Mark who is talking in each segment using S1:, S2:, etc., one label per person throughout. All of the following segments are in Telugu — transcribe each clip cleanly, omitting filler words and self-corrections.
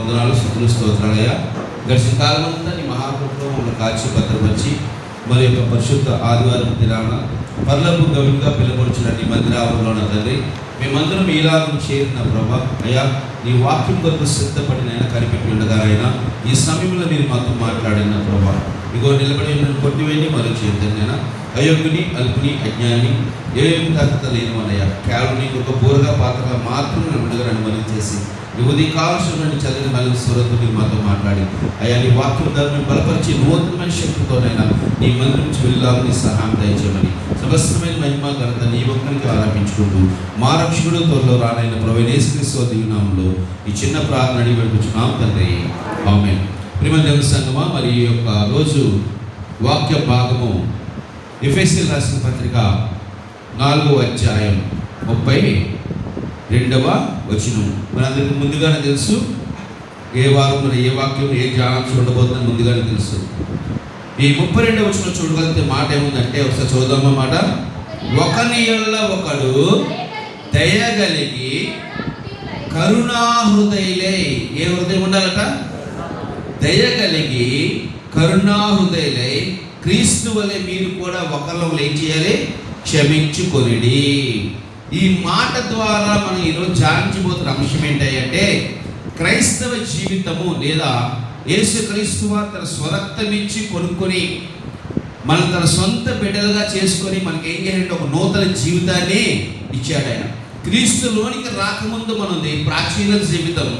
S1: వందనాలు, స్తుతులు, స్తోత్రాలయ్యా. గడిచిన కాలం అంతా నీ మహాకృపలో మమ్మల్ని కాచి భద్రపరిచి మరి యొక్క పరిశుద్ధ ఆదివారం దినాన పర్లకు గవిగా పిలువబడుచున్న నీ మందిరావరణలో నా తండ్రి మేమందరం ఈలాగం చేరిన ప్రభా అయ్యా, నీ వాక్యం కొరకు సిద్ధపడినైనా కనిపెట్టి ఉండగా అయినా ఈ సమయంలో మీరు మాతో మాట్లాడిన ప్రభా ఇగో నిలబడి కొట్టివేయండి మరో చేద్దనైనా అయోగ్యుని, అల్పుని, అజ్ఞాని, ఏమి తాకత లేనివనయ్యా, కేవలం నీకు ఒక బోరగా పాత్రగా మాత్రం విడుదల అనుమతించేసి యువతి కావాల్సిన చదివిన మళ్ళీ స్వరతుని మాతో మాట్లాడి అయ్యా నీ వాక్యం ధర్మం బలపరిచి నూతనమైన శక్తితోనైనా నీ మందిరం నుంచి వెళ్ళాలని నీ సహాయం దయచేయమని సమస్తమైన మహిమ ఘనత నీ ఒక్కరికి ఆరాపించుకుంటూ మా రక్షకుడు త్వరలో రానైన ప్రభువైన యేసుక్రీస్తు దివ్యనామములో ఈ చిన్న ప్రార్థన అడిగి పెట్టుకుంటున్నాం తండ్రి, ఆమేన్. ప్రియమైన దేవుని సంగమా, మరి ఈ యొక్క రోజు వాక్య భాగము ఎఫెసీయులకు రాసిన పత్రిక 4వ అధ్యాయం 32వ వచనం. మనందరికీ ముందుగానే తెలుసు ఏ వారం మరి ఏ వాక్యం ఏ ధ్యానం ఉండబోతుందని ముందుగానే తెలుసు. ఈ 32వ వచనం చూడగలిగితే మాట ఏముందంటే ఒకసారి చూద్దామా మాట. ఒకని యెడల ఒకడు దయగలిగి కరుణాహృదయులై, ఏ హృదయం ఉండాలట? దయగలిగి కరుణాహృదయులై క్రీస్తు వలె మీరు కూడా ఒకరిని ఏం చేయాలి? క్షమించుకొనిడి. ఈ మాట ద్వారా మనం ఈరోజు ధ్యానించబోతున్న అంశం ఏంటంటే క్రైస్తవ జీవితము లేదా యేసు క్రీస్తు వారు తన స్వరక్తం ఇచ్చి కొనుక్కొని మనం తన సొంత బిడ్డలుగా చేసుకొని మనకి ఏం చేయాలంటే ఒక నూతన జీవితాన్ని ఇచ్చాడు ఆయన. క్రీస్తులోనికి రాకముందు మనది ప్రాచీన జీవితం,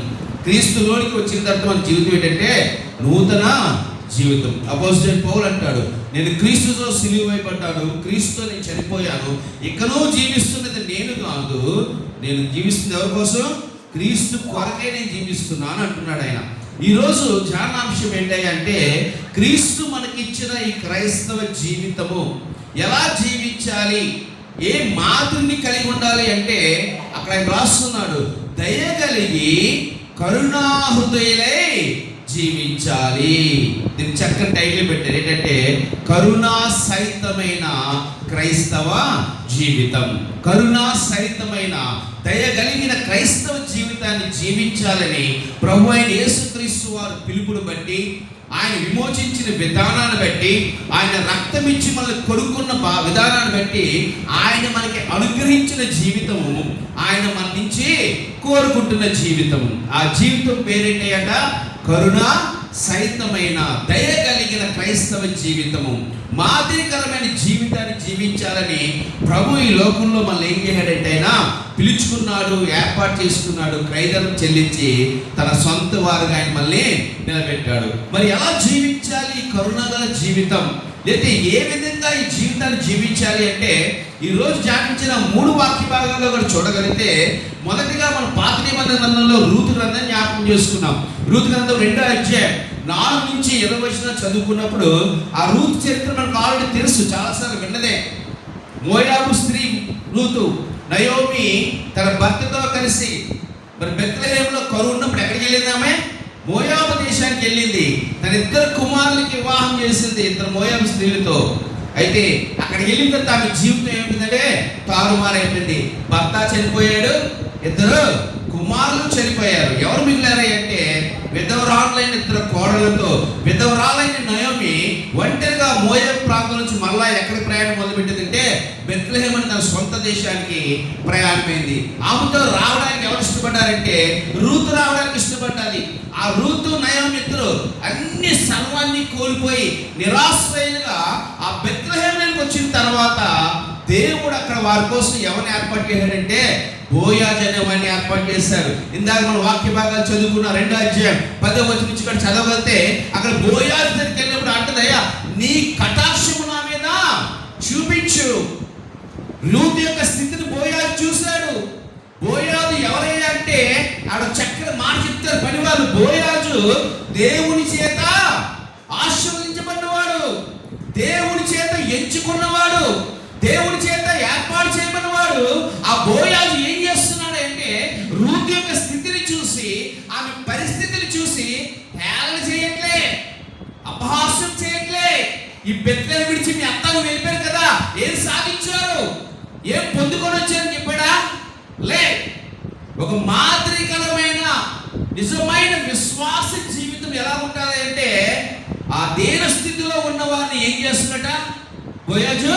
S1: క్రీస్తులోనికి వచ్చిన తర్వాత మన జీవితం ఏంటంటే నూతన జీవితం. అపోజిట్ పౌలు అంటాడు, నేను క్రీస్తుతో సిలువైపడ్డాను, క్రీస్తుతో నేను చనిపోయాను, ఇకనూ జీవిస్తున్నది నేను కాదు, నేను జీవిస్తుంది ఎవరి కోసం? క్రీస్తు కొరకే నేను జీవిస్తున్నాను అంటున్నాడు ఆయన. ఈరోజు ధ్యానాంశం ఏంటంటే క్రీస్తు మనకిచ్చిన ఈ క్రైస్తవ జీవితము ఎలా జీవించాలి, ఏ మాదిరిని కలిగి ఉండాలి అంటే అక్కడ ఆయన రాస్తున్నాడు, దయగలిగి కరుణాహృదయులై జీవించాలి. దీనికి చక్కని టైటిల్ పెట్టారు ఏంటంటే కరుణా సహితమైన క్రైస్తవ జీవితం. కరుణా సహితమైన దయగలిగిన క్రైస్తవ జీవితాన్ని జీవించాలని ప్రభు అయిన యేసుక్రీస్తు వారు పిలుపును బట్టి, ఆయన విమోచించిన విధానాన్ని బట్టి, ఆయన రక్తం ఇచ్చి మనల్ని కొడుకున్న విధానాన్ని బట్టి ఆయన మనకి అనుగ్రహించిన జీవితము, ఆయన మన నుంచి కోరుకుంటున్న జీవితము. ఆ జీవితం పేరేంటంట? కరుణా సహితమైన దయగలిగిన క్రైస్తవ జీవితము. మాదిరికరమైన జీవితాన్ని జీవించాలని ప్రభు ఈ లోకంలో మనల్ని ఏం చేశాడంటే ఆయన పిలుచుకున్నాడు, ఏర్పాటు చేసుకున్నాడు, క్రైదనం చెల్లించి తన సొంత వారుగా ఆయన మనల్ని నిలబెట్టాడు. మరి ఎలా జీవించాలి కరుణగల జీవితం, లేకపోతే ఏ విధంగా ఈ జీవితాన్ని జీవించాలి అంటే ఈరోజు ధ్యానించిన 3 వాక్య భాగాల్లో కూడా చూడగలిగితే మొదటిగా మనం పాత నిబంధన గ్రంథంలో రూతు గ్రంథం జ్ఞాపకం చేసుకున్నాం. రూతు గ్రంథం 2వ అధ్యాయం 4 నుంచి 20 వచనం చదువుకున్నప్పుడు ఆ రూతు చరిత్ర మనకు ఆల్రెడీ తెలుసు, చాలాసార్లు విన్నదే. మోయాబు స్త్రీ రూతు, నయోమి తన భర్తతో కలిసి మరి బెత్లెహేములో కరువు ఉన్నప్పుడు ఎక్కడికి వెళ్ళింది? ఆమె మోయాబు దేశానికి వెళ్ళింది. తన 2 కుమారులకి వివాహం చేసింది 2 మోయాబు స్త్రీలతో. అయితే అక్కడికి వెళ్ళిన తర్వాత ఆమె జీవితం ఏమిటంటే తారుమారైపోయింది. భర్త చనిపోయాడు, 2 కుమారులు చనిపోయారు. ఎవరు మిగిలారు అంటే విధవరాలైన 2 కోడలతో విధవరాలైన నయోమి ఒంటరిగా మోయాబు ప్రాంతం నుంచి మళ్ళా ఎక్కడ ప్రయాణం మొదలుపెట్టిందంటే బెత్లెహేం అని తన సొంత దేశానికి ప్రయాణమైంది. ఆమెతో రావడానికి ఎవరు ఇష్టపడ్డారంటే రూతు రావడానికి ఇష్టపడ్డాలి. ఆ రూతు నయోమి ఇద్దరు అన్ని సర్వాన్ని కోల్పోయి నిరాశ్రయులుగా ఆ బెత్లెహేముకి వచ్చిన తర్వాత దేవుడు అక్కడ వారి కోసం ఎవరిని ఏర్పాటు చేశాడంటే బోయాజు అనే వాడిని ఏర్పాటు చేశాడు. ఇందాక మనం వాక్య భాగాలు చదువుకున్న 2వ అధ్యాయం 10వ వచనం నుంచి ఇక్కడ చదవగలితే అక్కడ బోయాజు దగ్గరికి వెళ్ళినప్పుడు అంటదయ్యా, నీ కటాక్షము నా మీద చూపించు. రూతు యొక్క స్థితిని బోయాజు చూశాడు. బోయాజు ఎవరయ్యా అంటే ఆడ చక్కని మాట చెప్తారు పనివాళ్ళు. బోయాజు దేవుని చేత ఆశీర్వదించబడినవాడు, దేవుని చేత ఎంచుకున్నవాడు, దేవుని చేత ఏర్పాటు చేయబడినవాడు. ఆ బోయాజు ఏం చేస్తున్నాడు అంటే రూతు యొక్క స్థితిని చూసి, ఆమె పరిస్థితిని చూసి హేళన చేయట్లే, అపహాస్యం చేయట్లే. ఈ బెత్లెహేము విడిచి మీ అత్తను వెళ్ళిపోయారు కదా, ఏం సాధించారు, ఏం పొందుకొని వచ్చారని చెప్పాడా? లే, ఒక మాదిరికరమైన నిజమైన విశ్వాస జీవితం ఎలా ఉంటుంది అంటే, ఆ దీన స్థితిలో ఉన్న వారిని ఏం చేస్తున్నట? బోయజు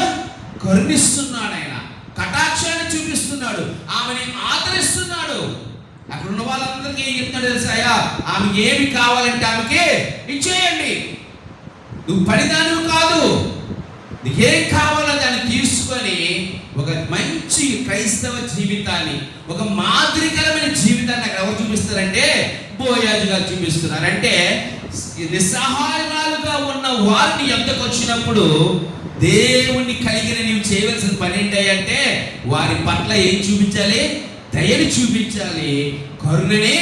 S1: కరుణిస్తున్నాడు, ఆయన కటాక్షాన్ని చూపిస్తున్నాడు, ఆమెని ఆదరిస్తున్నాడు. అక్కడ ఉన్న వాళ్ళందరికీ ఏం చెప్తున్నాడు తెలుసా? అయ్యా, ఆమెకి ఏమి కావాలంటే ఆమెకి ఇచ్చేయండి, నువ్వు పనిదానివి కాదు, నీకేం కావాలో దాన్ని తీసుకొని ఒక మంచి క్రైస్తవ జీవితాన్ని, ఒక మాదిరికరమైన జీవితాన్ని అక్కడ ఎవరు చూపిస్తారంటే బోయాజు గారు చూపిస్తున్నారు. అంటే నిస్సహాయాలుగా ఉన్న వారిని ఎంతకు వచ్చినప్పుడు దేవుణ్ణి కలిగిన నీవు చేయవలసిన పని ఏంటంటే వారి పట్ల ఏం చూపించాలి? దయని చూపించాలి, కరుణని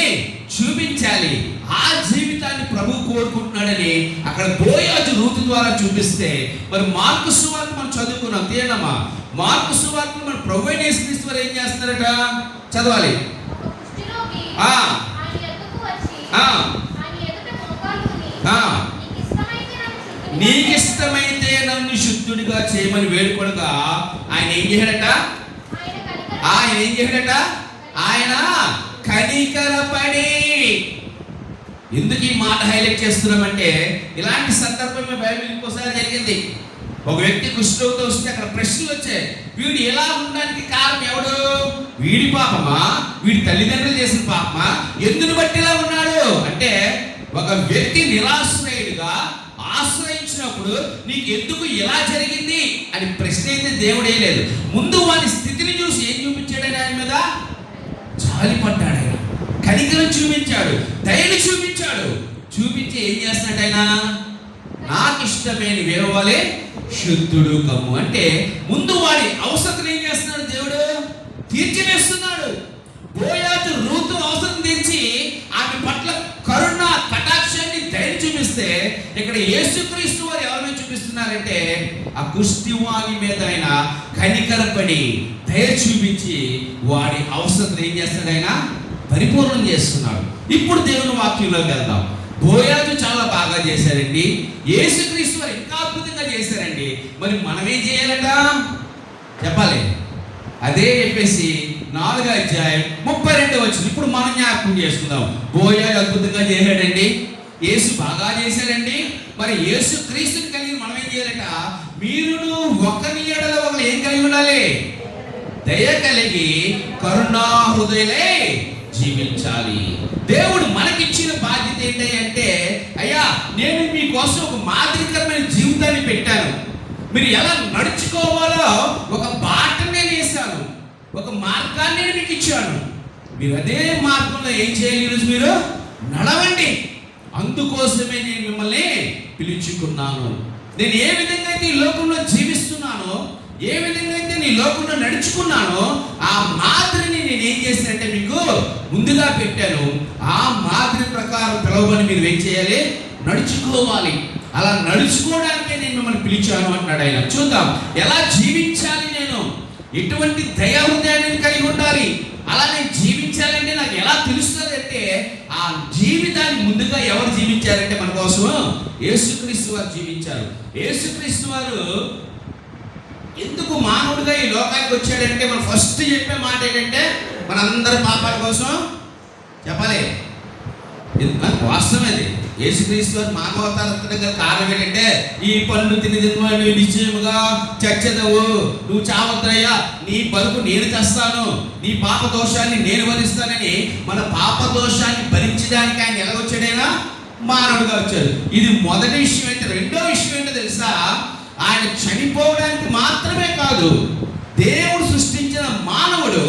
S1: చూపించాలి. ఆ జీవితాన్ని ప్రభు కోరుకుంటున్నాడని అక్కడ బోయాజు రూతు ద్వారా చూపిస్తే, మరి మార్కు సువార్త మనం చదువుకున్నాం, తీయనమ్మా. మార్కు సువార్త మన ప్రభు అయిన యేసుక్రీస్తు వారు ఏం చేస్తున్నారట? చదవాలి. నీకు ఇష్టమైతే నన్ను శుద్ధుడిగా చేయమని వేడుకొనగా ఆయన ఏం చేశాడట? ఆయన కనికరపడి. ఎందుకు ఈ మాట హైలైట్ చేస్తున్నామంటే, ఇలాంటి సందర్భమే బైబిల్ ఇంకోసారి జరిగింది. ఒక వ్యక్తి కుష్ఠరోగితో వస్తే అక్కడ ప్రశ్నలు వచ్చాయి. వీడు ఎలా ఉండడానికి కారణం ఎవడు? వీడి పాపమా, వీడి తల్లిదండ్రులు చేసిన పాపమా, ఎందుని బట్టి ఇలా ఉన్నాడు అంటే, ఒక వ్యక్తి నిరాశ్రయుడిగా ఆశ్రయించినప్పుడు నీకు ఎందుకు ఎలా జరిగింది అని ప్రశ్న అయితే దేవుడే లేదు. ముందు వాని స్థితిని చూసి ఏం చూపించాడని ఆయన మీద జాలిపడ్డాడు, ఆయన కనికరం చూపించాడు, దయని చూపించాడు. చూపించి ఏం చేస్తున్నాడు ఆయన? నాకు ఇష్టమైన వేరవాలే శుద్ధుడు కమ్ము అంటే ముందు వాడి అవసరం ఏం చేస్తున్నాడు? దేవుడు తీర్చివేస్తున్నాడు. బోయాజు రూతు అవసరం తీర్చి ఆమె పట్ల కరుణ కటాక్షాన్ని దయని చూపిస్తే, ఇక్కడ యేసుక్రీస్తు వారు ఎవరిని చూపిస్తున్నారంటే ఆ కుష్టివాని మీద ఆయన కనికరపడి దయ చూపించి వాడి అవసరం ఏం చేస్తాడు? ఆయన పరిపూర్ణం చేస్తున్నాడు. ఇప్పుడు దేవుని వాక్యంలోకి వెళ్దాం. బోయాజు చాలా బాగా చేశారండి, యేసుక్రీస్తు వారు ఇంకా అద్భుతంగా చేశారండి. మరి మనం ఏం చేయాలట చెప్పాలి. అదే చెప్పేసి 4వ అధ్యాయం 32వ వచనం ఇప్పుడు మనం జ్ఞాపకం చేసుకుందాం. బోయాజు అద్భుతంగా చేశాడండి, యేసు బాగా చేశాడండి. మరి యేసు క్రీస్తుని కలిగి మనం ఏం చేయాలట? మీరును ఒకరి ఎడల ఒకరు ఏం కలిగి ఉండాలి? దయ కలిగి కరుణా హృదయులై జీవించాలి. దేవుడు మనకిచ్చిన బాధ్యత ఏంటి అంటే, అయ్యా నేను మీకోసం ఒక మాదిరికరమైన జీవితాన్ని పెట్టాను, మీరు ఎలా నడుచుకోవాలో ఒక బాటని నేను వేశాను, ఒక మార్గాన్ని నేను మీకు ఇచ్చాను, మీరు అదే మార్గంలో ఏం చేయాలి? ఈరోజు మీరు నడవండి. అందుకోసమే నేను మిమ్మల్ని పిలుచుకున్నాను. నేను ఏ విధంగా అయితే ఈ లోకంలో జీవిస్తున్నానో, ఏ విధంగా అయితే నీ లోకంలో నడుచుకున్నానో, ఆ మాదిరిని నేను ఏం చేశానంటే మీకు ముందుగా పెట్టాను. ఆ మాదిరి ప్రకారం పిలవమని మీరు ఏం చేయాలి? నడుచుకోవాలి. అలా నడుచుకోవడానికే నేను మిమ్మల్ని పిలిచాను అంటున్నాడు ఆయన. చూద్దాం ఎలా జీవించాలి, నేను ఎటువంటి దయా హృదయాన్ని కలిగి ఉండాలి, అలా నేను జీవించాలంటే నాకు ఎలా తెలుస్తుంది అంటే, ఆ జీవితాన్ని ముందుగా ఎవరు జీవించారంటే మన కోసం యేసుక్రీస్తు వారు జీవించారు. యేసుక్రీస్తు వారు ఎందుకు మానవుడిగా ఈ లోకానికి వచ్చాడంటే, మనం ఫస్ట్ చెప్పే మాట ఏంటంటే మనందరి పాపాల కోసం చెప్పాలి. వాస్తవమే. యేసుక్రీస్తు వారు మానవతారత్వంగా కారణం ఏంటంటే, ఈ పనులు తిని నువ్వు నిశ్చయముగా చచ్చదవు, నువ్వు చావద్దయ్యా, నీ బతుకు నేను తెస్తాను, నీ పాప దోషాన్ని నేను భరిస్తానని మన పాప దోషాన్ని భరించడానికి ఆయన ఎలా వచ్చాడైనా మానవుడిగా వచ్చాడు. ఇది మొదటి విషయం. అయితే రెండో విషయం ఏంటో తెలుసా? ఆయన చనిపోవడానికి మాత్రమే కాదు, దేవుడు సృష్టించిన మానవుడు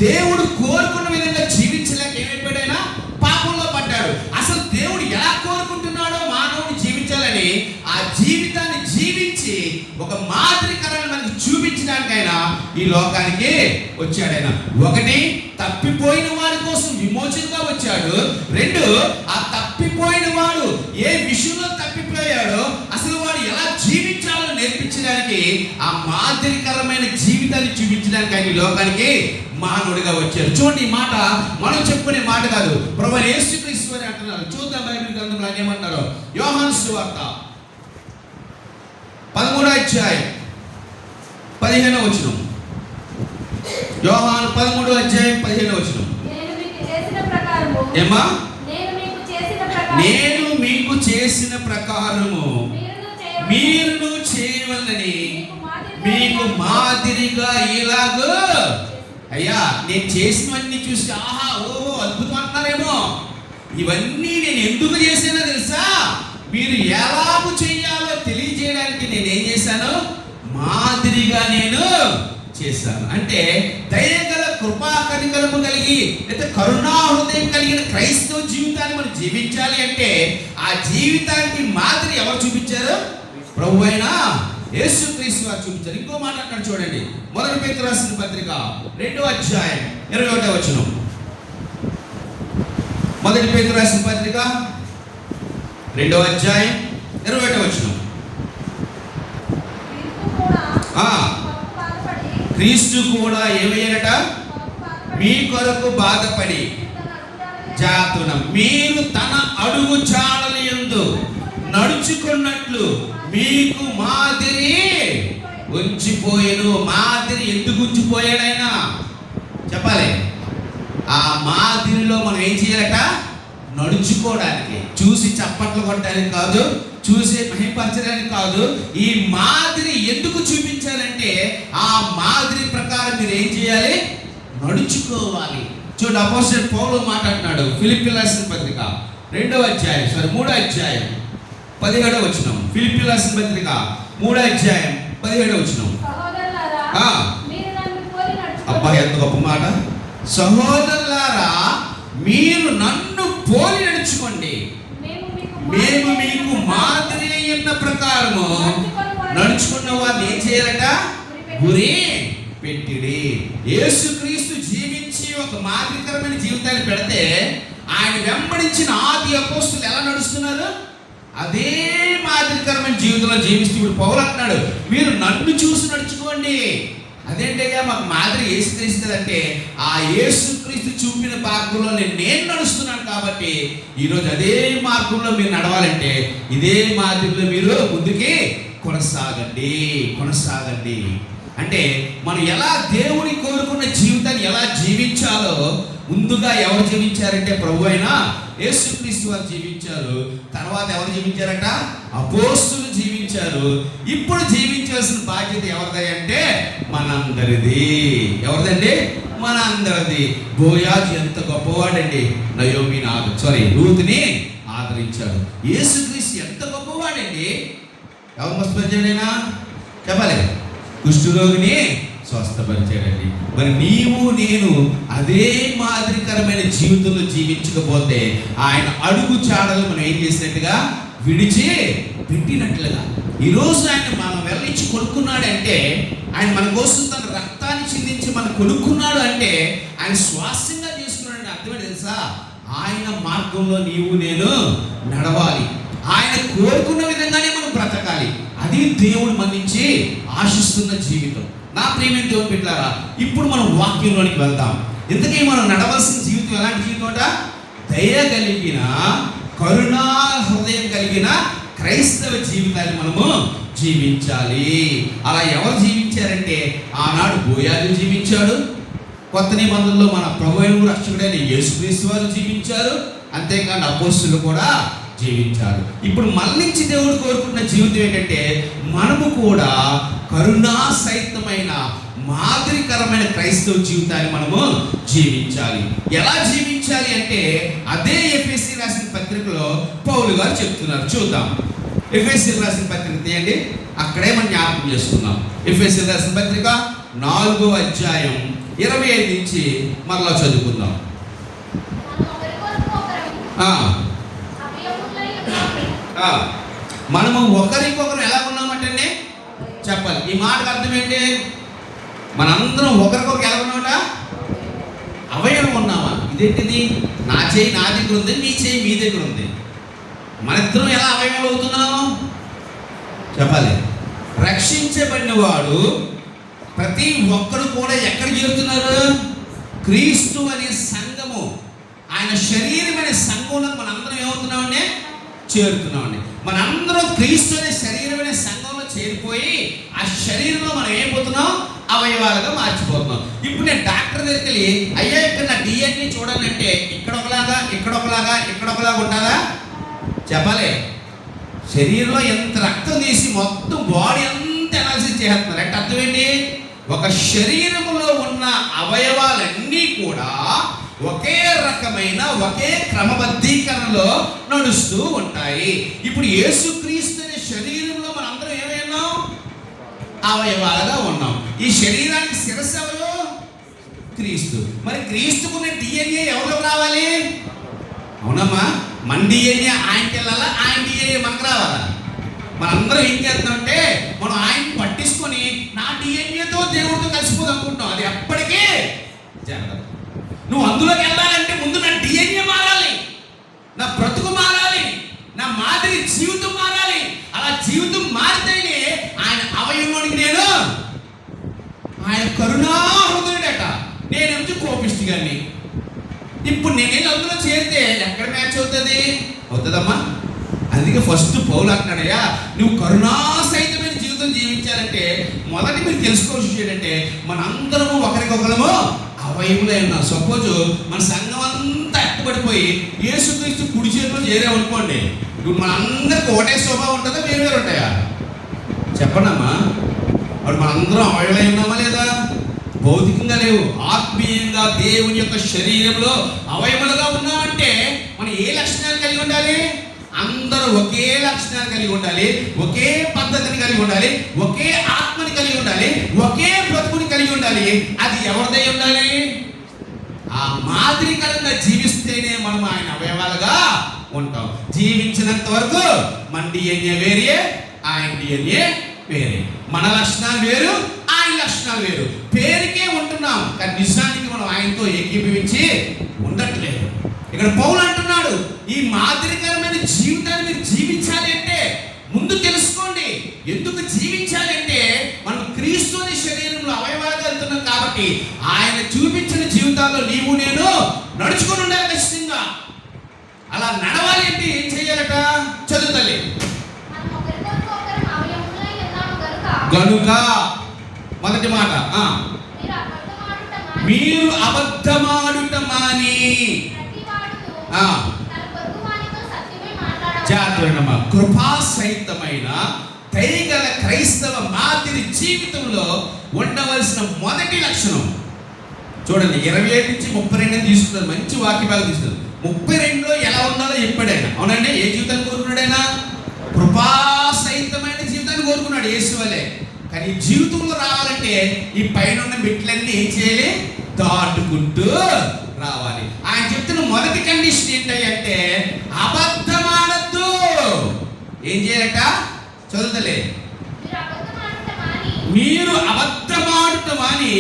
S1: దేవుడు కోరుకున్న విధంగా జీవించలేక ఏమైపోయాడైనా పాపంలో పడ్డాడు. అసలు దేవుడు ఎలా కోరుకుంటున్నాడో మానవుడు జీవించాలని ఆ జీవితాన్ని జీవించి ఒక మాదిరికరాన్ని మనకి చూపించడానికైనా ఈ లోకానికి వచ్చాడైనా. ఒకటి, తప్పిపోయిన వాడి కోసం విమోచనగా వచ్చాడు. రెండు, ఆ తప్పిపోయిన వాడు ఏ విషయంలో తప్పిపోయాడో అసలు వాడు ఎలా జీవించాలో నేర్పించడానికి, ఆ మాదిరికరమైన జీవితాన్ని చూపించడానికి ఆయన ఈ లోకానికి మానవుడిగా వచ్చారు. చూడండి, ఈ మాట మనం చెప్పుకునే మాట కాదు, ప్రభువైన యేసుక్రీస్తు వారు అంటున్నారు. చూద్దాం బైబిల్ గ్రంథంలో ఆయన ఏమంటారో. యోహాను సువార్త 13వ అధ్యాయం 15వ వచనం. యోహాను 13వ అధ్యాయం 15వ వచనం. ఏమా? నేను మీకు చేసిన ప్రకారము మీరును చేయవలనని మీకు మాదిరిగా ఇలాగో. అయ్యా, నేను చేసినవన్నీ చూసి ఆహా ఓహో అద్భుతం అంటున్నారేమో. ఇవన్నీ నేను ఎందుకు చేశానో తెలుసా? మీరు ఎలాగూ చేయాలో తెలియజేయడానికి నేను ఏం చేశాను? మాదిరిగా నేను చేశాను. అంటే దయగల కృపా కనికరము కలిగి లేదా కరుణా హృదయం కలిగిన క్రైస్తవ జీవితాన్ని మనం జీవించాలి అంటే ఆ జీవితానికి మాదిరి ఎవరు చూపించారు? ప్రభు అయిన యేసుక్రీస్తు వారు చూపించారు. ఇంకో మాట అక్కడ చూడండి, 1 పేతురు రాసిన పత్రిక 2వ అధ్యాయం 21వ వచనం. 1 పేతురు రాసిన పత్రిక 2వ అధ్యాయం 21వ వచనం. క్రీస్తు కూడా ఏమయ్యారట? మీ కొరకు బాధపడి జాతున మీరు తన అడుగు జాడల యందు నడుచుకున్నట్లు మీకు మాదిరి ఉంచిపోయాను. మాదిరి ఎందుకు ఉంచిపోయాడైనా చెప్పాలి. ఆ మాదిరిలో మనం ఏం చేయాలట? నడుచుకోవడానికి, చూసి చప్పట్లు కొట్టడానికి కాదు, చూసి మహిమపరచడానికి కాదు. ఈ మాదిరి ఎందుకు చూపించాలంటే ఆ మాదిరి ప్రకారం మీరు ఏం చేయాలి? నడుచుకోవాలి. చూడు, అపోస్తలుడు పౌలు మాట్లాడుతున్నాడు ఫిలిప్పీయులకు రాసిన పత్రిక 3వ అధ్యాయం 17వ వచనం. ఫిలిప్పీయులకు రాసిన పత్రిక 3వ అధ్యాయం 17వ వచనం. అబ్బా, ఎంత గొప్ప మాట! సహోదరులారా, మీరు నన్ను పోలి నడుచుకోండి, మేము మీకు మాదిరి అయిన ప్రకారము నడుచుకున్న వారిని ఏం చేయాలట? గురి పెట్టిడి. యేసుక్రీస్తు జీవించి ఒక మాదిరికరమైన జీవితాన్ని పెడితే ఆయన వెంబడించిన ఆది అపోస్తలులు ఎలా నడుస్తున్నారు? అదే మాదిరికరమైన జీవితంలో జీవిస్తూ ఇప్పుడు పౌలు అంటున్నాడు, మీరు నన్ను చూసి నడుచుకోండి. అదేంటయ్యా మాకు మాదిరి యేసుక్రీస్తు అంటే ఆ యేసుక్రీస్తు చూపిన మార్గంలో నేను నడుస్తున్నాను కాబట్టి ఈరోజు అదే మార్గంలో మీరు నడవాలంటే ఇదే మాదిరిలో మీరు ముందుకి కొనసాగండి. అంటే మనం ఎలా దేవుని కోరుకున్న జీవితాన్ని ఎలా జీవించాలో ముందుగా ఎవరు జీవించారంటే ప్రభు అయిన యేసుక్రీస్తు వారు జీవించారు. తర్వాత ఎవరు జీవించారట? అపోస్తలులు జీవించారు. ఇప్పుడు జీవించాల్సిన బాధ్యత ఎవరిది అంటే మనందరిది. ఎవరిదండి? మనందరిది. బోయాజు ఎంత గొప్పవాడండి, రూతుని ఆదరించాడు. యేసుక్రీస్తు ఎంత గొప్పవాడండి, ఎవరు మోసపరిచాడైనా చెప్పాలి, కుష్ఠరోగిని స్వస్థపరిచాడండి. మరి నీవు నేను అదే మాదిరికరమైన జీవితంలో జీవించకపోతే ఆయన అడుగు చాడలు మనం ఏం చేసినట్టుగా విడిచి పెట్టినట్లుగా. ఈరోజు ఆయన మనం వెళ్ళించి కొనుక్కున్నాడంటే, ఆయన మన కోసం తన రక్తాన్ని చిందించి మనం కొనుక్కున్నాడు అంటే ఆయన స్వాస్థ్యంగా చేసుకున్నాడని అర్థమే తెలుసా? ఆయన మార్గంలో నీవు నేను నడవాలి, ఆయన కోరుకున్న విధంగానే మనం బ్రతకాలి. అది దేవుడు మన నుంచి ఆశిస్తున్న జీవితం. నా ప్రియమైన దేవుని బిడ్డలారా, ఇప్పుడు మనం వాక్యంలోనికి వెళ్దాం. ఇంతకీ మనం నడవలసిన జీవితం ఎలాంటి జీవితం అంట? దయ కలిగిన కరుణా హృదయం కలిగిన క్రైస్తవ జీవితాన్ని మనము జీవించాలి. అలా ఎవరు జీవించారంటే ఆనాడు బోయాజు జీవించాడు, కొత్త నిబంధనలో మన ప్రభువైన రక్షకుడైన యేసుక్రీస్తు వారు జీవించారు, అంతేకాదు అపోస్తలులు కూడా జీవించారు. ఇప్పుడు మళ్ళించి దేవుడు కోరుకున్న జీవితం ఏంటంటే మనము కూడా కరుణా సహితమైన మాదిరికరమైన క్రైస్తవ జీవితాన్ని మనము జీవించాలి. ఎలా జీవించాలి అంటే అదే ఎఫెసీ రాసిన పత్రికలో పౌలు గారు చెప్తున్నారు. చూద్దాం, ఎఫెసీ రాసిన పత్రిక తీయండి, అక్కడే మనం జ్ఞాపకం చేసుకుందాం. ఎఫెసీ రాసిన పత్రిక 4వ అధ్యాయం 25 నుంచి మరలా చదువుకుందాం. మనము ఒకరికొకరు ఎలా ఉన్నామంటే చెప్పాలి. ఈ మాటకు అర్థం ఏంటి? మనందరం ఒకరికొకరు ఎలా ఉన్నామట? అవయవం ఉన్నామా? ఇదేంటిది? నా చేయి నా దగ్గర ఉంది, నీ చేయి మీ దగ్గర ఉంది. మన ఇద్దరం ఎలా అవయవాలు అవుతున్నాము చెప్పాలి. రక్షించబడిన వాడు ప్రతి ఒక్కరు కూడా ఎక్కడ చేరుతున్నారు? క్రీస్తు అనే సంఘము, ఆయన శరీరమైన సంఘంలో మనందరం ఏమవుతున్నామండి? చేరుతున్నామండి. మనందరం క్రీస్తు అనే శరీరమైన సంఘంలో చేరిపోయి ఆ శరీరంలో మనం ఏమైపోతున్నాం? అవయవాలుగా మార్చిపోతున్నాం. ఇప్పుడు నేను డాక్టర్ దగ్గరికి వెళ్ళి అయ్యా ఇక్కడ నా డిఎన్ఏ చూడాలంటే ఇక్కడ ఒకలాగా ఇక్కడ ఒకలాగా ఇక్కడ ఒకలాగా ఉంటుందా? చెప్పాలి. శరీరంలో ఎంత రక్తం తీసి మొత్తం బాడీ అంతా అనాలిసిస్ చేస్తున్నారు అంటే అర్థం ఏంటి? ఒక శరీరంలో ఉన్న అవయవాలన్నీ కూడా ఒకే రకమైన ఒకే క్రమబద్ధీకరణలో నడుస్తూ ఉంటాయి. ఇప్పుడు యేసుక్రీస్తు అనే శరీరంలో మనందరం ఏమైనాం? అవయవాలుగా ఉన్నాం. ఈ శరీరానికి శిరస్సు ఎవరు? క్రీస్తు. మరి క్రీస్తుకున్న DNA ఎవరికి రావాలి? అవునమ్మా, మన DNA ఆయనకి వెళ్ళాలా, ఆయన DNA మనకు రావాలా? మనందరం ఏం చేస్తామంటే మనం ఆయన పట్టించుకొని నా DNAతో దేవుడితో కలిసిపోదు అనుకుంటాం. అది ఎప్పటికీ జరగదు. నువ్వు అందులోకి వెళ్ళాలంటే ముందు నా DNA మారాలి, నా బ్రతుకు మారాలి, నా మాదిరి జీవితం మారాలి. అలా జీవితం మారితేనే ఆయన అవయవంలోనికి నేను, ఆయన కరుణాహృదయుడట, నేనేమిటి కోపిష్టిగాన్ని. ఇప్పుడు నేనేం అందులో చేరితే ఎక్కడ మ్యాచ్ అవుతుంది? అవుతుందమ్మా. అందుకే ఫస్ట్ పౌలు అంటున్నాడయ్యా, నువ్వు కరుణాసహితమైన జీవితం జీవించాలంటే మొదటి మీరు తెలుసుకోవాల్సి ఏంటంటే మనందరము ఒకరికొకరము అవయములే ఉన్నాం. సపోజ్ మన సంఘం అంతా ఎత్తబడిపోయి యేసుక్రీస్తు కుడి చేతిలో చేరామనుకోండి, ఇప్పుడు మనందరికి ఒకటే స్వభావం ఉంటుందా, వేరు వేరు ఉంటాయా? చెప్పండమ్మా. వాడు మనందరం అవయవులై ఉన్నామా లేదా? భౌతికంగా లేవు, ఆత్మీయంగా దేవుని యొక్క శరీరంలో అవయములుగా ఉన్నామంటే మనం ఏ లక్షణాలు కలిగి ఉండాలి? అందరూ ఒకే లక్షణాలు కలిగి ఉండాలి, ఒకే పద్ధతిని కలిగి ఉండాలి, ఒకే ఆత్మని కలిగి ఉండాలి, ఒకే బ్రతుకుని కలిగి ఉండాలి. అది ఎవరిదై ఉండాలి? ఆ మాదిరికరంగా జీవిస్తేనే మనం ఆయన అవయవాలుగా ఉంటాం. జీవించినంత వరకు మన DNA వేరే, ఆయన DNA వేరే. మన లక్షణాలు వేరు, ఆయన లక్షణాలు వేరు. పేరుకే ఉంటున్నాం కానీ నిజానికి మనం ఆయనతో ఏకీభవించి ఉండట్లేదు. ఇక్కడ పౌలు అంటున్నాడు, ఈ మాదిరికరమైన జీవితాన్ని మీరు జీవించాలి అంటే ముందు తెలుసుకోండి. ఎందుకు జీవించాలి అంటే మనం క్రీస్తు అనే శరీరంలో అవయవాలుగా వెళ్తున్నాం కాబట్టి ఆయన చూపించిన జీవితాల్లో నీవు నేను నడుచుకొని ఉండాలి ఖచ్చితంగా. అలా నడవాలి అంటే ఏం చేయాలట? చదువుతలే గనుక మొదటి మాట, మీరు అబద్ధమాడుట మాని. జాగ్రత్తమ్మా. కృపాసహితమైన దయగల క్రైస్తవ మాదిరి జీవితంలో ఉండవలసిన మొదటి లక్షణం చూడండి. 27 నుంచి 32 తీసుకున్నారు, మంచి వాక్యాలు తీసుకున్నారు. 32లో ఎలా ఉండాలో చెప్పాడు ఆయన. అవునండి, ఏ జీవితాన్ని కోరుకున్నాడు ఆయన? కృపాసహితమైన జీవితాన్ని కోరుకున్నాడు యేసు వలె. కానీ జీవితంలో రావాలంటే ఈ పైన ఉన్న మెట్లన్నీ ఏం చేయాలి? దాటుకుంటూ రావాలి. ఆయన చెప్తున్న మొదటి కండిషన్ ఏంటంటే అబద్ధమాడద్దు. ఏం చేయాలట? చదువుతలే. మీరు అబద్ధమాడుట మాని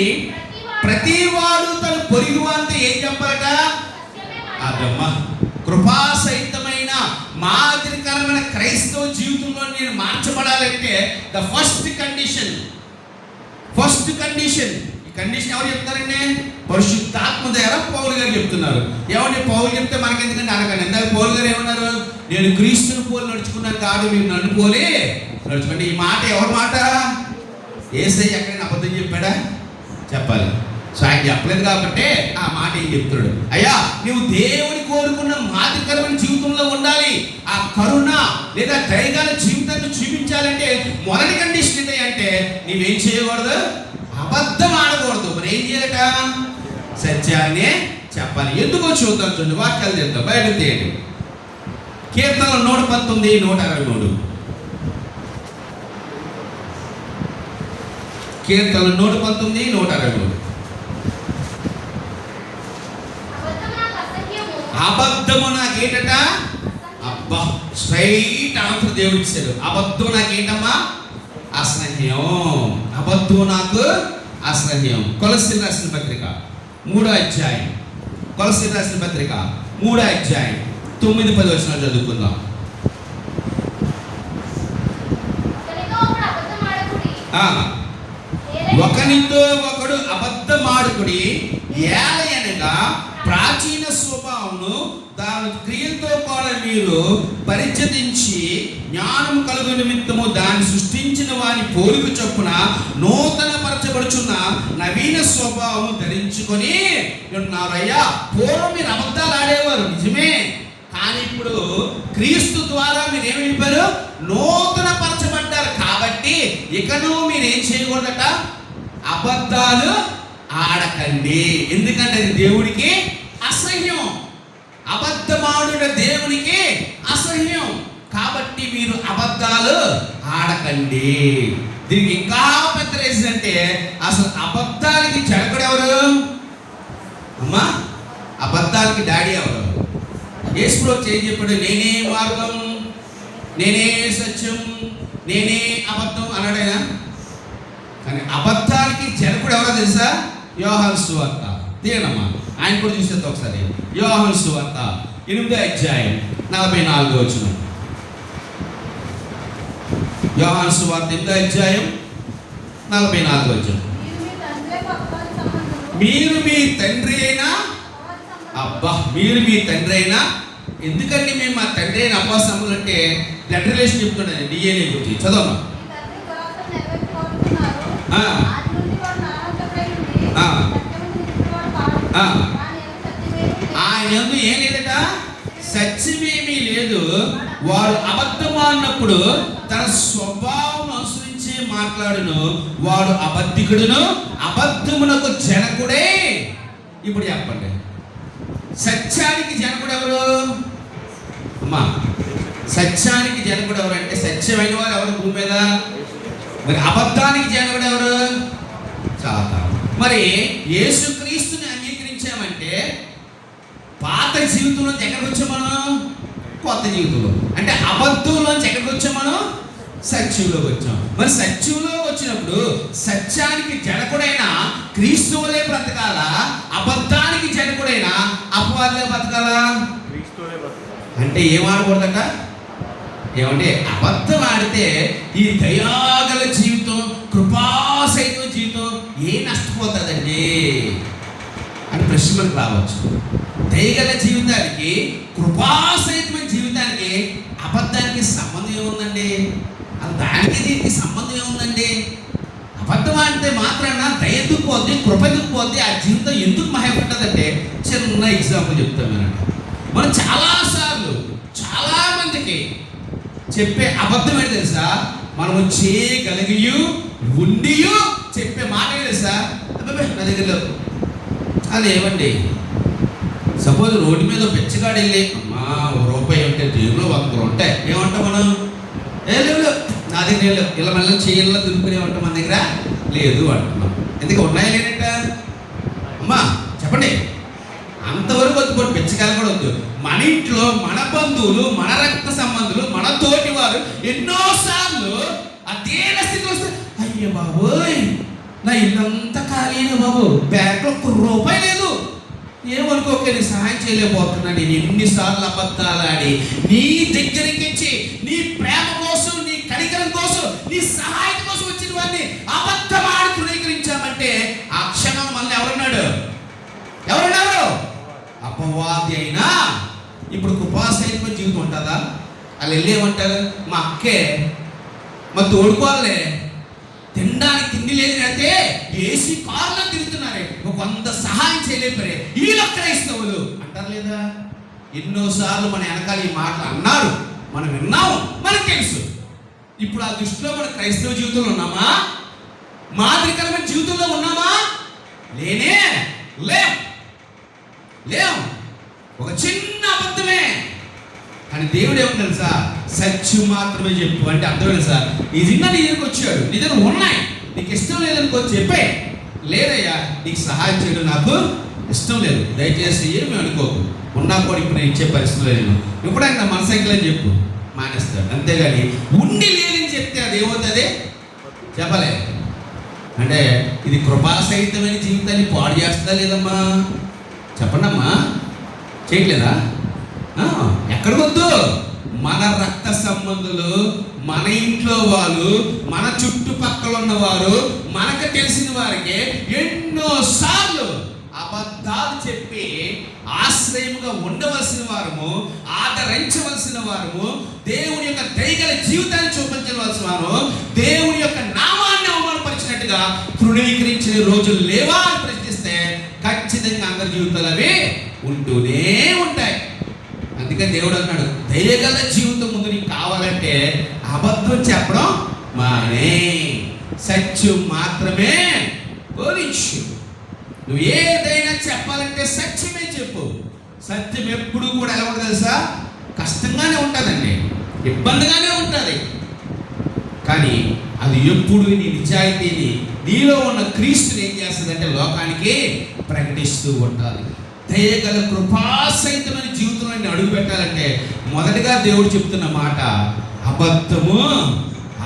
S1: ప్రతివాడు తన పొరుగు వారితో ఏం చెప్పాలట? అదమ్మా. కృపాసహితమైన మాదిరికరమైన క్రైస్తవ జీవితంలో నేను మార్చబడాలంటే ద ఫస్ట్ కండిషన్ ఈ కండిషన్ ఎవరు చెప్తారండి? పరిశుద్ధాత్మ ద్వారా పౌలు గారు చెప్తున్నారు. ఏమంటే పౌలు చెప్తే మనకెందుకంటే అనకండి. ఎందుకంటే పౌలు గారు ఏమన్నారు? నేను క్రీస్తుని పోలి నడుచుకున్నాను కాదు, మీరు నన్ను పోలి నడుచుకోండి. ఈ మాట ఎవరి మాట? యేసయ్య ఎక్కడైనా అబద్ధం చెప్పాడా? చెప్పాలి. సో ఆయన చెప్పలేదు కాబట్టి ఆ మాట ఏం చెప్తున్నాడు? అయ్యా, నువ్వు దేవుని కోరుకున్న మాదిరికరమైన జీవితంలో ఉండాలి. ఆ కరుణ లేదా దయగల జీవితాన్ని చూపించాలంటే మొదటి కండిషన్ ఏంటంటే నీవేం చేయకూడదు? అబద్ధం ఆడకూడదు. మరి ఏం చేయాలట? సత్యాన్నే చెప్పాలి. ఎందుకో చూద్దాం. చూడండి, వాక్యాలు చెప్తాం. బయట తీయండి. కీర్తనలు 119, 123. కీర్తనలు 119, 123. అబద్ధము నాకేంటట? అబ్బా, స్ట్రైట్ ఆన్సర్ దేవుడు ఇచ్చాడు. అబద్ధం నాకేంటమ్మా? అసహ్యం. అబద్ధం నాకు అసహ్యం. కొలస్సీలు రాసిన పత్రిక 3వ అధ్యాయం. కొలస్సీలు రాసిన పత్రిక 3వ అధ్యాయం 9-10 వచనాలు చదువుకుందాం. ఒకనితో ఒకడు అబద్ధమాడుకుడి ఏలయనగా ప్రాచీన స్వభావమును దాని క్రియలతో కూడా మీరు పరిచయించి జ్ఞానం కలుగు నిమిత్తము దాన్ని సృష్టించిన వాని పోలిక చొప్పున నూతన పరచబడుచున్న నవీన స్వభావము ధరించుకొని ఉన్నారయ్యా. పూర్వం మీరు అబద్ధాలు ఆడేవారు నిజమే, కానీ ఇప్పుడు క్రీస్తు ద్వారా మీరు ఏమైపోయారు? నూతన పరచబడ్డారు. కాబట్టి ఇకను మీరేం చేయకూడదట? అబద్ధాలు ఆడకండి. ఎందుకంటే అది దేవుడికి అసహ్యం. అబద్ధమాడుట దేవునికి అసహ్యం. కాబట్టి మీరు అబద్ధాలు ఆడకండి. దీనికి ఇంకా పెద్ద రీజన్ అంటే, అసలు అబద్ధాలకి జనకుడు ఎవరు అమ్మా? అబద్ధాలకి డాడీ ఎవరు? యేసులో చేయి చెప్పాడు, నేనే మార్గం, నేనే సత్యం, నేనే అబద్ధం అన్నాడైనా. కానీ అబద్ధాలకి జనకుడు ఎవరో తెలుసా? యోహాను సువార్త తీయనమ్మా, ఆయన కూడా చూసేది ఒకసారి. యోహాను సువార్త 8వ అధ్యాయం 44వ వచనం. యోహాను సువార్త 8వ అధ్యాయం 44వ వచనం. మీరు మీ తండ్రి అయినా, అబ్బా, మీరు మీ తండ్రి అయినా. ఎందుకంటే మేము మా తండ్రి అయిన అపోస్తలులు అంటే బ్లడ్ రిలేషన్ చెప్తున్నాను, డిఎన్ఏ గురించి చదవమ్మా. ఆయన యందు ఏం లేదట? సత్యమేమీ లేదు. వాడు అబద్ధము అన్నప్పుడు తన స్వభావం అనుసరించి మాట్లాడును. వాడు అబద్ధికుడును, అబద్ధమునకు జనకుడే. ఇప్పుడు చెప్పండి, సత్యానికి జనకుడు ఎవరు అమ్మా? సత్యానికి జనకుడు ఎవరు అంటే సత్యమైన వారు ఎవరు భూమి మీద? మరి అబద్ధానికి జనకుడు ఎవరు? చాలా. మరి యేసుక్రీస్తుని అంగీకరించామంటే పాత జీవితంలోంచి ఎక్కడికి వచ్చాం మనం? కొత్త జీవితంలో. అంటే అబద్ధంలోంచి ఎక్కడికి వచ్చాం మనం? సత్యంలోకి వచ్చాం. మరి సత్యంలోకి వచ్చినప్పుడు సత్యానికి జనకుడైన క్రీస్తువులే బ్రతకాలా? అబద్ధానికి జనకుడైన అపవాదులే బ్రతకాలా? అంటే ఏమాడకూడదట? ఏమంటే అబద్ధం ఆడితే ఈ దయాగల జీవితం, కృపాసహిత జీవితం ఏ నష్టపోతుందండి అని ప్రశ్న మనకు రావచ్చు. దయగల జీవితానికి, కృపాసహితమైన జీవితానికి అబద్ధానికి సంబంధం ఏముందండి? దానికి దీనికి సంబంధం ఏముందండి? అబద్ధం ఆడితే మాత్రాన దయ ఎందుకు పోద్ది, కృప ఎందుకు పోద్ది, ఆ జీవితం ఎందుకు మహపడ్డదంటే చిన్న ఎగ్జాంపుల్ చెప్తాం వినండి. మనం చాలాసార్లు చాలామందికి చెప్పే అబద్ధం ఏంటి తెలుసా? మనము చేయగలిగియు ఉండియు చెప్పే మాట ఏంటి తెలుసా? అబ్బాయి నా దగ్గర అది ఏమండి, సపోజ్ రోడ్డు మీద బెచ్చగాడు వెళ్ళి, అమ్మా రూపాయి ఉంటే జేబులో 100 ఉంటాయి, ఏమంటాం మనం? లేవు నా దగ్గర లేవు, ఇలా మళ్ళీ చేయాల దురుకునే ఉంటాం, మన దగ్గర లేదు అంటున్నాం. ఎందుకు ఉన్నాయా లేనట్ట? అమ్మా చెప్పండి. అంతవరకు వద్దు, బెచ్చగాలు కూడా వద్దు. మన ఇంట్లో మన బంధువులు, మన రక్త సంబంధులు, మన తోటి వారు ఎన్నోసార్లు అదే స్థితిలో వస్తే, అయ్యో బాబోయ్ నా ఇల్లంతా ఖాళీ బాబు, బ్యాంక్లో 1 రూపాయి లేదు, ఏమనుకోకే నీ సహాయం చేయలేకపోతున్నా. నేను ఎన్నిసార్లు అబద్ధాలు ఆడి నీ దగ్గరికి ఇచ్చి నీ ప్రేమ కోసం, నీ కనికరం కోసం, నీ సహాయం కోసం వచ్చిన వాడిని అబద్ధం ఆడి తృణీకరించామంటే ఆ క్షణం మళ్ళీ ఎవరున్నాడు? అపవాది అయినా. ఇప్పుడు కృపాసహితమైన జీవితం ఉంటుందా? వాళ్ళు వెళ్ళేమంటారు, మా అక్కే మా తోడుకోవాలే, తినడానికి తిండి లేదు అంటే ఏసీ కార్లో తిరుగుతున్నారే, కొంత సహాయం చేయలేపరే, వీళ్ళ క్రైస్తవులు అంటారు లేదా? ఎన్నోసార్లు మన వెనకాల ఈ మాటలు అన్నారు, మనం విన్నాము, మనకు తెలుసు. ఇప్పుడు ఆ దృష్టిలో మన క్రైస్తవ జీవితంలో ఉన్నామా? మాదిరికరమైన జీవితంలో ఉన్నామా? లేం. ఒక చిన్న అబద్ధమే. కానీ దేవుడు ఏమో తెలుసా? సత్యం మాత్రమే చెప్పు అంటే అర్థం తెలుసా? నిజంగా నీ దగ్గరకు వచ్చాడు, నీ దగ్గర ఉన్నాయి, నీకు ఇష్టం లేదనుకో చెప్పే, లేదయ్యా నీకు సహాయం చేయడం నాకు ఇష్టం లేదు, దయచేసి ఏమి అనుకోకు, ఉన్నా కూడా ఇప్పుడు నేను ఇచ్చే పరిస్థితులు లేదు, ఎప్పుడైనా మన సైకిల్ అని చెప్పు, మానేస్తాడు. అంతేగాని ఉండి లేదని చెప్తే అది ఏమవుతుంది చెప్పలే. అంటే ఇది కృపాసహితమైన జీవితాన్ని పాడు చేస్తుందా లేదమ్మా? చెప్పండి అమ్మా, చేయట్లేదా? ఎక్కడికి వద్దు, మన రక్త సంబంధులు, మన ఇంట్లో వాళ్ళు, మన చుట్టుపక్కల ఉన్నవారు, మనకు తెలిసిన వారికి ఎన్నోసార్లు అబద్ధాలు చెప్పి ఆశ్రయముగా ఉండవలసిన వారము, ఆదరించవలసిన వారము, దేవుని యొక్క దయగల జీవితాన్ని చూపించవలసిన వారు, దేవుని యొక్క నామాన్ని అవమానపరిచినట్టుగా తృణీకరించిన రోజులు లేవా అని ప్రశ్నిస్తే ఖచ్చితంగా అందరి జీవితాలు అవి ఉంటూనే ఉంటాయి. అందుకే అందుకని దేవుడు అన్నాడు, దయగల జీవితం ముందు నీకు కావాలంటే అబద్ధం చెప్పడం మానే, సత్యం మాత్రమే బోధించు. నువ్వు ఏదైనా చెప్పాలంటే సత్యమే చెప్పు. సత్యం ఎప్పుడు కూడా ఎలా ఉంటుంది తెలుసా? కష్టంగానే ఉంటుందండి, ఇబ్బందిగానే ఉంటుంది. కానీ అది ఎప్పుడు నీ నిజాయితీని, నీలో ఉన్న క్రీస్తుని ఏం చేస్తుందంటే లోకానికి ప్రకటిస్తూ ఉండాలి. దయగల కృపాసహితమైన జీవితంలో అడుగు పెట్టాలంటే మొదటిగా దేవుడు చెప్తున్న మాట, అబద్ధము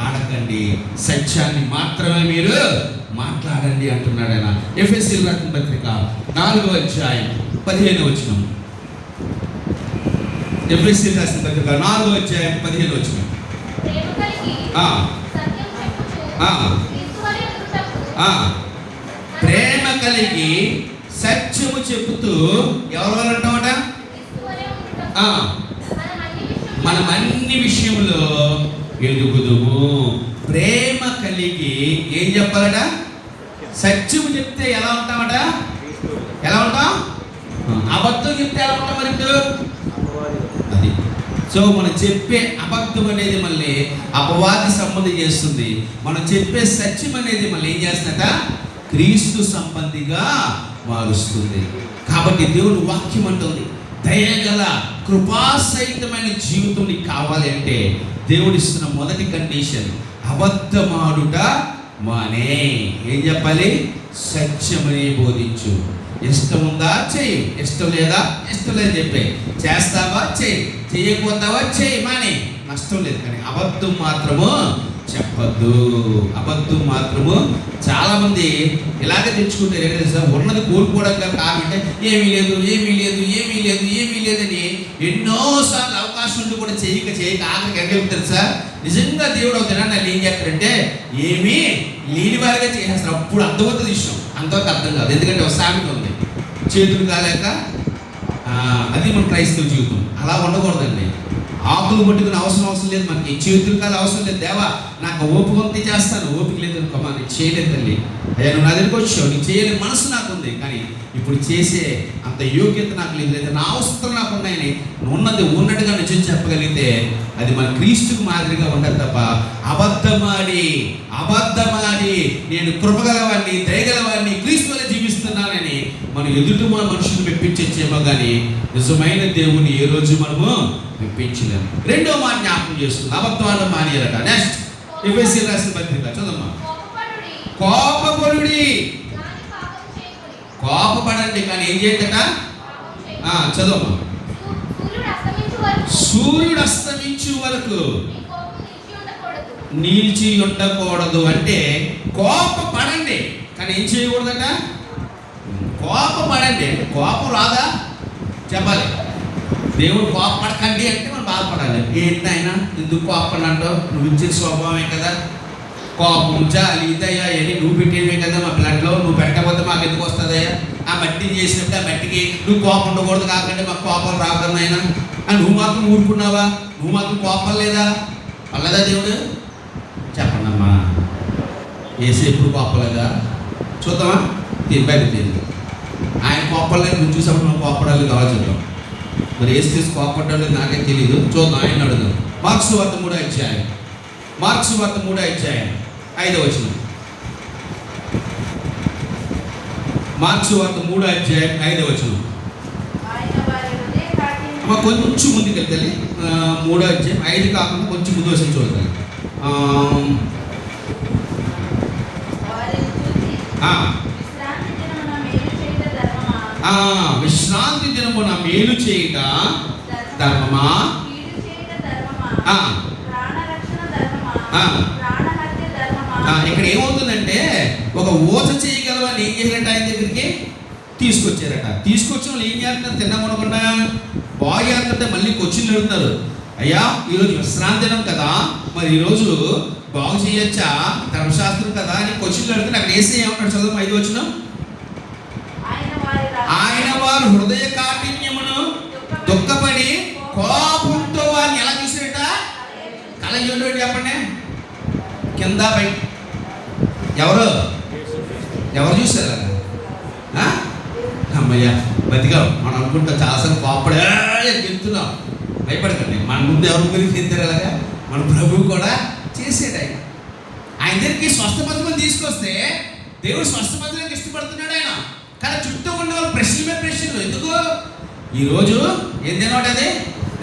S1: ఆడకండి, సత్యాన్ని మాత్రమే మీరు మాట్లాడండి అంటున్నాడు ఆయన. ఎఫెసీయులకు రాసిన పత్రిక 4వ అధ్యాయం 15వ వచనం. ఎఫెసీయులకు రాసిన పత్రిక 4వ అధ్యాయం 15వ వచనం. ప్రేమ కలిగి సత్యము చెబుతూ ఎవరు అంటామట? మనం అన్ని విషయంలో ఎదుగుదుము. ప్రేమ కలిగి ఏం చెప్పాలట? సత్యము చెప్తే ఎలా ఉంటామట? ఎలా ఉంటాం? అబద్ధం చెప్తే ఎలా ఉంటాం? మరి అది. సో మనం చెప్పే అబద్ధం అనేది మళ్ళీ అపవాది సంబంధి చేస్తుంది. మనం చెప్పే సత్యం అనేది మళ్ళీ ఏం చేస్తుందట? క్రీస్తు సంబంధిగా మారుస్తుంది. కాబట్టి దేవుని వాక్యం అంటుంది, దయగల కృపాసహితమైన జీవితం నీకు కావాలి అంటే దేవుడిస్తున్న మొదటి కండిషన్, అబద్ధమాడుట మానే. ఏం చెప్పాలి? సత్యమని బోధించు. ఇష్టం ఉందా చెయ్యి, ఇష్టం లేదా ఇష్టం లేదు చెప్పే. చేస్తావా చెయ్యి, చెయ్యకపోతావా చెయ్యి, మానే, నష్టం లేదు. కానీ అబద్ధం మాత్రము చెప్పద్దు. అబద్ధం మాత్రము చాలా మంది ఇలాగే తెచ్చుకుంటారు. ఏంటంటే సార్, ఉన్నది కోల్పోవడంగా కాదంటే ఏమీ లేదు ఏమీ లేదు ఏమీ లేదు ఏమీ లేదని ఎన్నోసార్లు అవకాశం ఉండి కూడా చేయక ఆఖరికి ఎక్కడెళ్తారు సార్. నిజంగా దేవుడు ఒక దినాన్ని ఏం చేస్తారంటే ఏమీ లేని వారిగా చేసేస్తారు. అప్పుడు అర్థమవుతుంది విషయం, అంతవరకు అర్థం కాదు. ఎందుకంటే ఒక సామెత ఉంది, చేతులు కాలేక. అది మన క్రైస్తవ జీవితం. అలా ఉండకూడదండి. ఆకులు పట్టుకుని అవసరం లేదు మనకి, చేతులు కాదు అవసరం లేదు. దేవా నాకు ఓపిక ఉంటే చేస్తాను, ఓపిక లేదు అనుకోమా, నీకు చేయలేదు తల్లి. అయ్యా నువ్వు నా దగ్గరికి వచ్చావు, నీకు చేయలేని మనసు నాకు ఉంది, కానీ ఇప్పుడు చేసే అంత యోగ్యత నాకు లేదు, లేదా నా అవసరం నాకు ఉన్నాయని ఉన్నది ఉన్నట్టుగా నిజం చెప్పగలిగితే అది మన క్రీస్తుకు మాదిరిగా ఉండదు తప్ప అబద్ధమాడి నేను కృపగలవాడిని దయగలవాడిని క్రీస్తు వల్ల జీవిస్తున్నానని మనం ఎదుటి మన మనుషులు మెప్పించేమో కానీ నిజమైన దేవుని ఏ రోజు మనము మెప్పించలేము. రెండో మాట జ్ఞాపకం చేస్తుంది, అబద్ధం మానేయాలట. నెక్స్ట్ ఎఫెసీయులకు రాసిన పత్రిక చదవమ్మా. కోపపడుడి, కోపపడండి కానీ ఏం చేయట? చదవమ్మా. సూర్యుడు అస్తమించు వరకు నిలిచి ఉండకూడదు. అంటే కోపపడండి కానీ ఏం చేయకూడదట? కోపపడండి. కోపం రాదా చెప్పాలి. దేవుడు కోపపడకండి అంటే మనం బాధపడాలి. ఏంటైనా ఎందుకు కోపపడంటావు? నువ్వు ఇచ్చే స్వభావమే కదా. కోపం జాలి దయ అని నువ్వు పెట్టేవే కదా మా బ్లడ్లో. నువ్వు పెట్టకపోతే మాకు ఎందుకు వస్తుందయ్యా? ఆ మట్టిని చేసినప్పుడు ఆ మట్టికి నువ్వు కోపం ఉండకూడదు కాకండి మాకు కోపం రాకూడదు అయినా నువ్వు మాత్రం ఊరుకున్నావా? నువ్వు మాత్రం కోపం లేదా? పర్లేదా దేవుడు? చెప్పండి అమ్మా, వేసి ఎప్పుడు కోపలేదా? చూద్దామా? బయట ఆయన కోపలేదు, నువ్వు చూసినప్పుడు మనం కోపడాలి కావాలి చూద్దాం. మరి వేసి తీసి కోపడ్డాడు నాకే తెలియదు. చూద్దాం, ఆయన అడుగుదాం. మార్క్స్ వార్త 3వ అధ్యాయం 5వ వచనం. మార్క్స్ వార్త 3వ అధ్యాయం 5వ వచనం. కొంచెం ముందుకు వెళ్తాలి. 3వ అధ్యాయం 5 కాకుండా కొంచెం ముందు వచ్చి చూడాలి. విశ్రాంతి దినమున మేలు చేయట ధర్మమా? ఇక్కడ ఏమవుతుందంటే ఒక ఊచ చేయగలవని ఏం చేయాలంటే ఆయన దగ్గరికి తీసుకొచ్చారట. తీసుకొచ్చిన వాళ్ళు ఏం చేస్తున్నారు? తిన్నామనుకున్నా బాగా చేస్తుంటే మళ్ళీ కొచ్చిళ్ళు అడుగుతారు, అయ్యా ఈరోజు విశ్రాంతి దినం కదా, మరి ఈరోజు బాగు చేయొచ్చా? ధర్మశాస్త్రం కదా అని కొచ్చిళ్ళు అడుగుతారు. అక్కడ వేసి ఏమంటాడు? చదువు 5వ వచనం. ఆయన వారు హృదయ కాఠిన్యమును దుఃఖపడి కోపంతో వారిని ఎలా చూసారట? కళ చూడండి, చెప్పండి. కింద పై ఎవరు చూసారా? అమ్మయ్య బతికాం మనం అనుకుంటాం. చాలాసార్లు కోపడే గెలుతున్నాం. భయపడకండి. మన ముందు ఎవరి గురించి తింటారు అలాగా మన ప్రభువు కూడా చేసాడు. ఆయన దగ్గరికి స్వస్థపథమని తీసుకొస్తే దేవుడు స్వస్థపథానికి ఇష్టపడుతున్నాడు ఆయన. కానీ చుట్టూ ఉండే వాళ్ళు ప్రశ్నల మీద ప్రశ్నలు. ఎందుకు? ఈరోజు ఏం తినవాడు? అది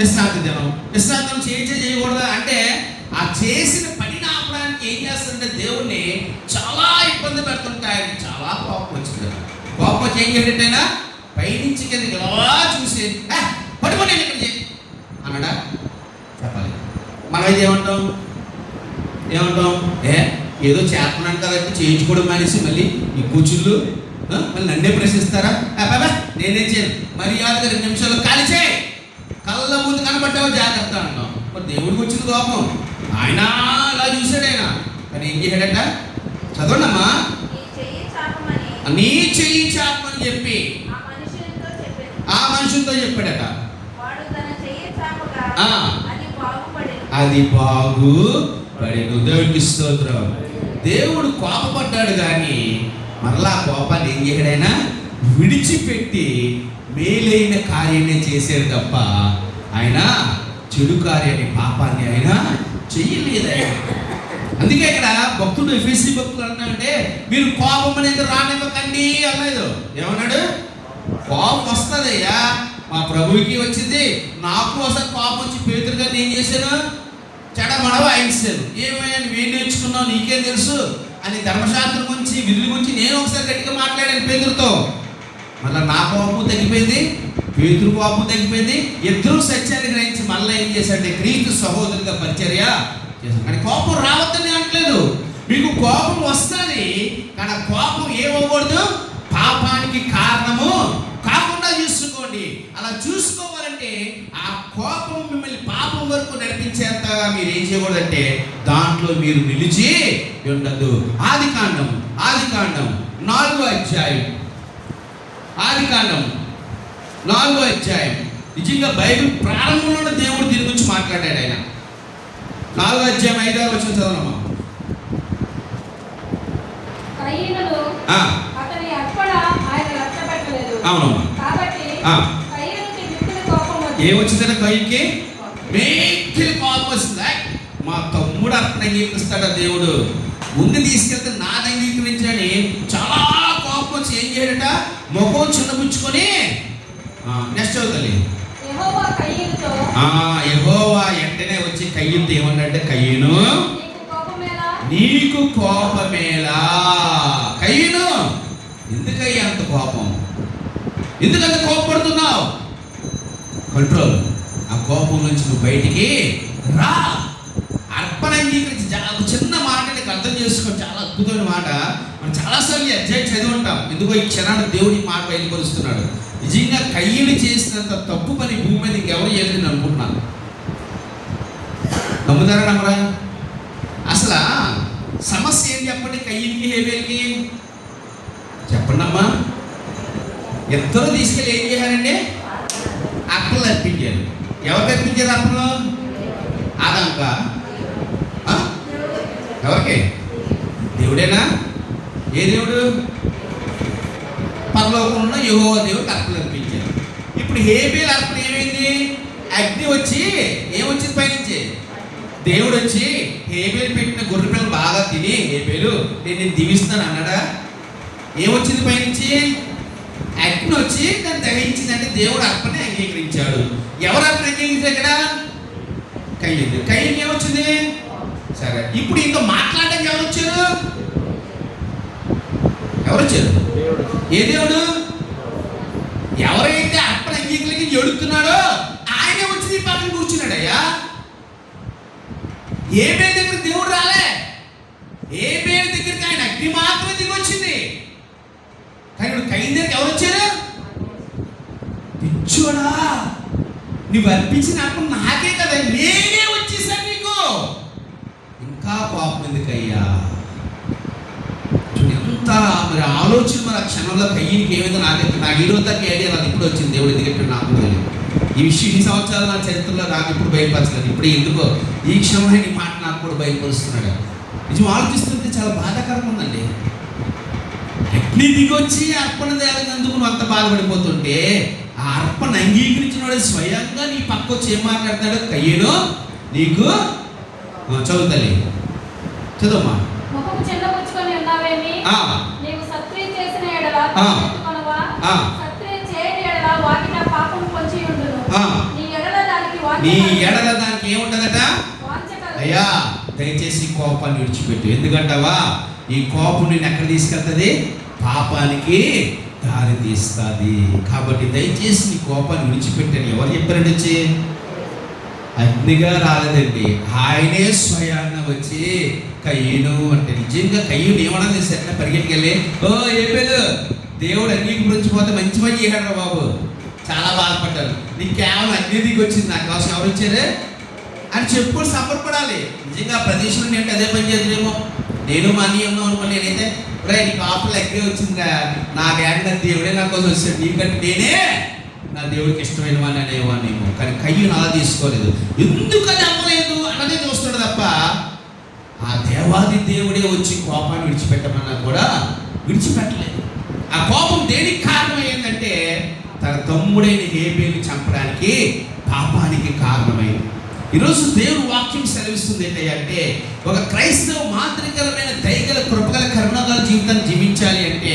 S1: విశ్రాంతి దినం. విశ్రాంతం చేయకూడదా అంటే ఆ చేసిన పనిని ఆపడానికి ఏం చేస్తాడంటే దేవుణ్ణి చాలా ఇబ్బంది పెడుతుంటాయి. చాలా కోపం వచ్చింది. కోపం వచ్చి ఏం చేయటైనా పైనుంచి కిందకి ఎలా చూసి పట్టుకొని నేను ఇక్కడ చేయి అన్నాడా? చెప్పాలి. మనం అయితే ఏమంటాం? ఏదో చేస్తున్నాను కాబట్టి చేయించుకోవడం మానేసి మళ్ళీ ఈ కూర్చుళ్ళు మళ్ళీ నన్నే ప్రశ్నిస్తారా? బాబా నేనేం చేయను, మర్యాదగా 2 నిమిషాలు ఖాళీ చేయి, కళ్ళ ముందు కనబడ్డావు జాగ్రత్త అంటాం. మరి దేవుడికి వచ్చింది కోపం. ఆయన అలా చూశాడు. ఆయన కానీ ఏం చేశాడట? చదవండమ్మా. నీ చెయ్యి చాపమని చెప్పి ఆ మనుషులతో చెప్పాడట. అది బాగుపడెను. దేవుడికి స్తోత్రం. దేవుడు కోపపడ్డాడు కానీ మరలా కోపాన్ని ఏం చేయడాయినా విడిచిపెట్టి మేలైన కార్యాన్ని చేశాడు తప్ప ఆయన చెడు కార్యాన్ని, పాపాన్ని ఆయన చెయ్యలేదు. అందుకే ఇక్కడ భక్తుడు ఎఫెసీ భక్తులు అన్నాడంటే మీరు కోపం అనేది రానివ్వకండి అన్నాడు. ఏమన్నాడు? కోపం వస్తుందయ్యా, మా ప్రభువుకి వచ్చింది, నాకు ఒకసారి కోపం వచ్చి పేతురు గారిని ఏం చేశాను? చెడమడవ వాయించాను. ఏమయ్యా నువ్వేం నేర్చుకున్నావు నీకేం తెలుసు అని ధర్మశాస్త్రం గురించి విధుల గురించి నేను ఒకసారి గట్టిగా మాట్లాడాను పేతురుతో. మళ్ళీ నా కోపం తగ్గిపోయింది, పేతురు కోపం తగ్గిపోయింది. ఇద్దరు సత్యాన్ని గ్రహించి మళ్ళీ ఏం చేశాడంటే క్రీస్తు సహోదరుగా పరిచర్య చేశాను. కానీ కోపం రావద్దని అనట్లేదు, మీకు కోపం వస్తుంది కానీ కోపం ఏమవ్వకూడదు, పాపానికి కారణము కాకుండా చూసుకోండి. అలా చూసుకోవాలంటే ఆ కోపం మిమ్మల్ని పాపం వరకు నడిపించేంతగా మీరు ఏం చేయకూడదంటే దాంట్లో మీరు నిలిచి ఉండదు. ఆదికాండం 4వ అధ్యాయం. ఆదికాండం 4వ అధ్యాయం. నిజంగా బైబిల్ ప్రారంభంలోనే దేవుడు దీని గురించి మాట్లాడాడు. ఆయన 4వ అధ్యాయం 5వ వచనం చదవనమ్మా. అవునమ్మా. ఏమొచ్చిందంటే కయ్యకి మేకిలి కోపం వస్తుంది. మా తమ్ముడు అర్పణ అంగీకరిస్తాడా దేవుడు, ముందు తీసుకెళ్తే నాది అంగీకరించని చాలా కోపం వచ్చి ఏం చేయడట, ముఖం చిన్నపుచ్చుకొని నెక్స్ట్ అవుతుంది. యెహోవా వెంటనే వచ్చి కయ్యూతో ఏమన్నాడంటే, కయ్యూను నీకు కోపమేలా? కయ్యూను ఎందుకయ్యా అంత కోపం, ఎందుకంత కోపపడుతున్నావు? కంట్రోల్. ఆ కోపం నుంచి నువ్వు బయటికి రా. అర్పణ అంగీకరించి చాలా చిన్న మాట నీకు అర్థం చేసుకో. చాలా అద్భుతమైన మాట. మనం చాలాసార్లు అధ్యాయం చదివి ఉంటాం. ఎందుకో ఈ క్షణాన్ని దేవుడి మాట బయలుపరుస్తున్నాడు. నిజంగా కయ్యూను చేసినంత తప్పు పని భూమి మీద ఇంకెవరు చేయలేదని అనుకుంటున్నాను. నమ్ముతారా నమ్మరా? అసలు సమస్య ఏం చెప్పండి? కయ్యూనికి హేబేలుకి చెప్పండి అమ్మా. ఇద్దరు తీసుకెళ్ళి ఏం చేయాలండి? అర్పణలు అర్పించారు. ఎవరికి అర్పించారు అర్పణలు? ఆదాంక. ఎవరికి? దేవుడేనా? ఏ దేవుడు? పరలోకంలో యెహోవా దేవుడికి అర్పణలు అర్పించారు. ఇప్పుడు హేబేలు అర్పణ ఏమైంది? అగ్ని వచ్చి ఏమొచ్చింది పైనుంచి? దేవుడు వచ్చి హేబేలు పెట్టిన గొర్రె పిల్లలు బాగా తిని హేబేలు నేను దీవిస్తాను అన్నాడా? ఏమొచ్చింది పైనుంచి? అగ్ని వచ్చి దాన్ని దహించిందంటే దేవుడు అర్పణ అంగీకరించాడు. ఎవరు అర్పణ అంగీకరించారు? ఇక్కడ కయ్యూను. కయ్యూనుకి ఏమొచ్చింది? సరే, ఇప్పుడు ఇంకా మాట్లాడడానికి ఎవరు వచ్చారు? ఏ దేవుడు? ఎవరైతే అర్పణ అంగీకరించి ఎడుతున్నాడో ఆయనే వచ్చి పక్కన కూర్చున్నాడయ్యా. హేబేలు దగ్గర దేవుడు రాలే. హేబేలు దగ్గరికి ఆయన అగ్ని మాత్రమే దిగి వచ్చింది. కానీ ఇప్పుడు కయ్యూను దగ్గరికి ఎవరు వచ్చారు? పిచ్చోడా, నువ్వు అర్పించిన అర్పణ నాకే కదా, నేనే వచ్చేసాను నీకు, ఇంకా కోపం ఎందుకయ్యా? ఎంత మరి ఆలోచన మరి ఆ క్షణంలో కయ్యూనికి ఏమైందో నాకు ఈరోజు దాకా ఐడియా నాకు ఇప్పుడు వచ్చింది. దేవుడు ఎందుకంటే నాకు తెలియదు ఈ విషయం. ఈ సంవత్సరాలు నా చరిత్రలో నాకు ఇప్పుడు బయలుపరచలేదు. ఇప్పుడు ఎందుకో ఈ క్షణంలో ఈ మాట నాకు కూడా బయలుపరుస్తున్నాడు. నిజం ఆలోచిస్తుంటే చాలా బాధాకరంగా ఉందండి. అగ్ని దిగొచ్చి అర్పణ దేవనందుకు నువ్వు అంత బాధపడిపోతుంటే ఆ అర్పణ అంగీకరించిన వాడు స్వయంగా నీ పక్క వచ్చి ఏం మాట్లాడతాడు? కయ్యేను నీకు చదువుతలే చదువమ్మా.
S2: ముఖము చెల్లబుచ్చుకొని ఉన్నావేమి? నీవు సత్క్రియ చేసిన ఎడల తప్పించుకొనవా? సత్క్రియ చేయని ఎడల వాకిట పాపం పొంచి ఉండును. నీ ఎడల దానికి ఏముంటదట? అయ్యా దయచేసి కోపాన్ని విడిచిపెట్టు. ఎందుకంటావా? ఈ కోపం నేను ఎక్కడ తీసుకెళ్తుంది? పాపానికి దారి తీస్తుంది. కాబట్టి దయచేసి నీ కోపాన్ని విడిచిపెట్టని ఎవరు చెప్పారండి? వచ్చి అగ్నిగా రాలేదండి, ఆయనే స్వయాన వచ్చి కయ్యను అంటే. నిజంగా కయ్యను ఏమన్నా తెలిసి పరిగెట్టుకెళ్ళి ఏ పేరు దేవుడు అగ్నికి గురించి పోతే మంచి పని చేశాడు బాబు, చాలా బాధపడ్డారు, నీకు కేవలం అగ్ని దిగి వచ్చింది, నా కోసం ఎవరు వచ్చారు అని చెప్పుకొని సమర్పడాలి. నిజంగా ప్రదేశంలో నేను అదే పని చేద్దామేమో, నేను మా అన్నీ ఉన్నాం అనుకో, నేనైతే నీకు ఆఫర్లు అగ్గే వచ్చిందిగా, నా డాడీ దేవుడే నా కోసం వచ్చాడు, నీకంటే నేనే నా దేవుడికి ఇష్టమైన వాడిని అనేవాడినేమో. కానీ కయ్యను అలా తీసుకోలేదు. ఎందుకని అమ్మలేదు అన్నదే చూస్తాడు తప్ప ఆ దేవాది దేవుడే వచ్చి కోపాన్ని విడిచిపెట్టమన్నా కూడా విడిచిపెట్టలేదు. ఆ కోపం దేనికి కారణమైందంటే తన తమ్ముడైన హేబేలుని చంపడానికి పాపానికి కారణమైంది. ఈరోజు దేవుడు వాక్యం సెలవిస్తుంది ఏంటంటే ఒక క్రైస్తవ మాదిరికరమైన దయగల కృపగల కరుణగల జీవితాన్ని జీవించాలి అంటే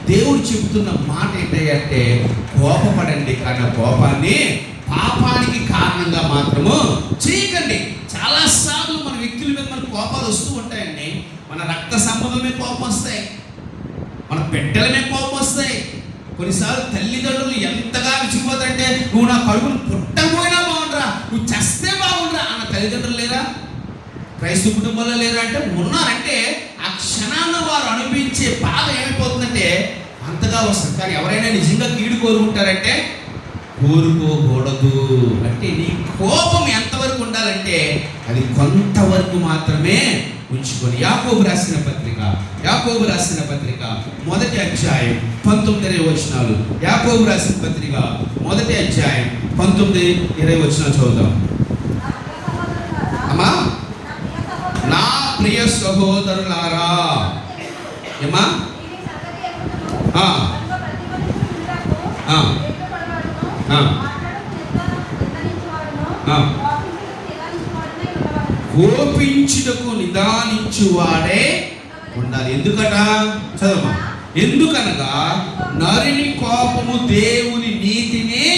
S2: దేవుడు చెబుతున్న మాట ఏంటంటే కోపపడండి, కానీ కోపాన్ని పాపానికి కారణంగా మాత్రము చేయకండి. చాలాసార్లు మన వ్యక్తుల మీద మన కోపాలు వస్తూ ఉంటాయండి. మన రక్త సంబంధమే కోపం వస్తాయి, మన బిడ్డల మీద కోపం వస్తాయి. కొన్నిసార్లు తల్లిదండ్రులు ఎంతగా విసిగిపోతారంటే నువ్వు నా కడుపును పుట్టకపోయినా బాగుండరా, నువ్వు చస్తే బాగుండరా అన్న తల్లిదండ్రులు లేరా? క్రైస్తవ కుటుంబంలో లేరా అంటే ఉన్నారంటే ఆ క్షణాన్ని వారు అనుభవించే బాధ ఏమైపోతుందంటే అంతగా వస్తుంది. కానీ ఎవరైనా నిజంగా కీడు కోరుకుంటారంటే కోరుకోకూడదు. అంటే నీ కోపం ఎంతవరకు ఉండాలంటే అది కొంతవరకు మాత్రమే ఉంచుకొని. యాకోబు రాసిన పత్రిక మొదటి అధ్యాయం 19-20 వచనాలు. యాకోబు రాసిన పత్రిక మొదటి అధ్యాయం 19-20 వచనాలు చదువుదాం. అమ్మా, నా ప్రియ సహోదరులారా, ఏమా కోపించుటకు నిదానించువాడే ఉండాలి. ఎందుకట చదవమా. ఎందుకనగా నరుని కోపము దేవుని నీతినే,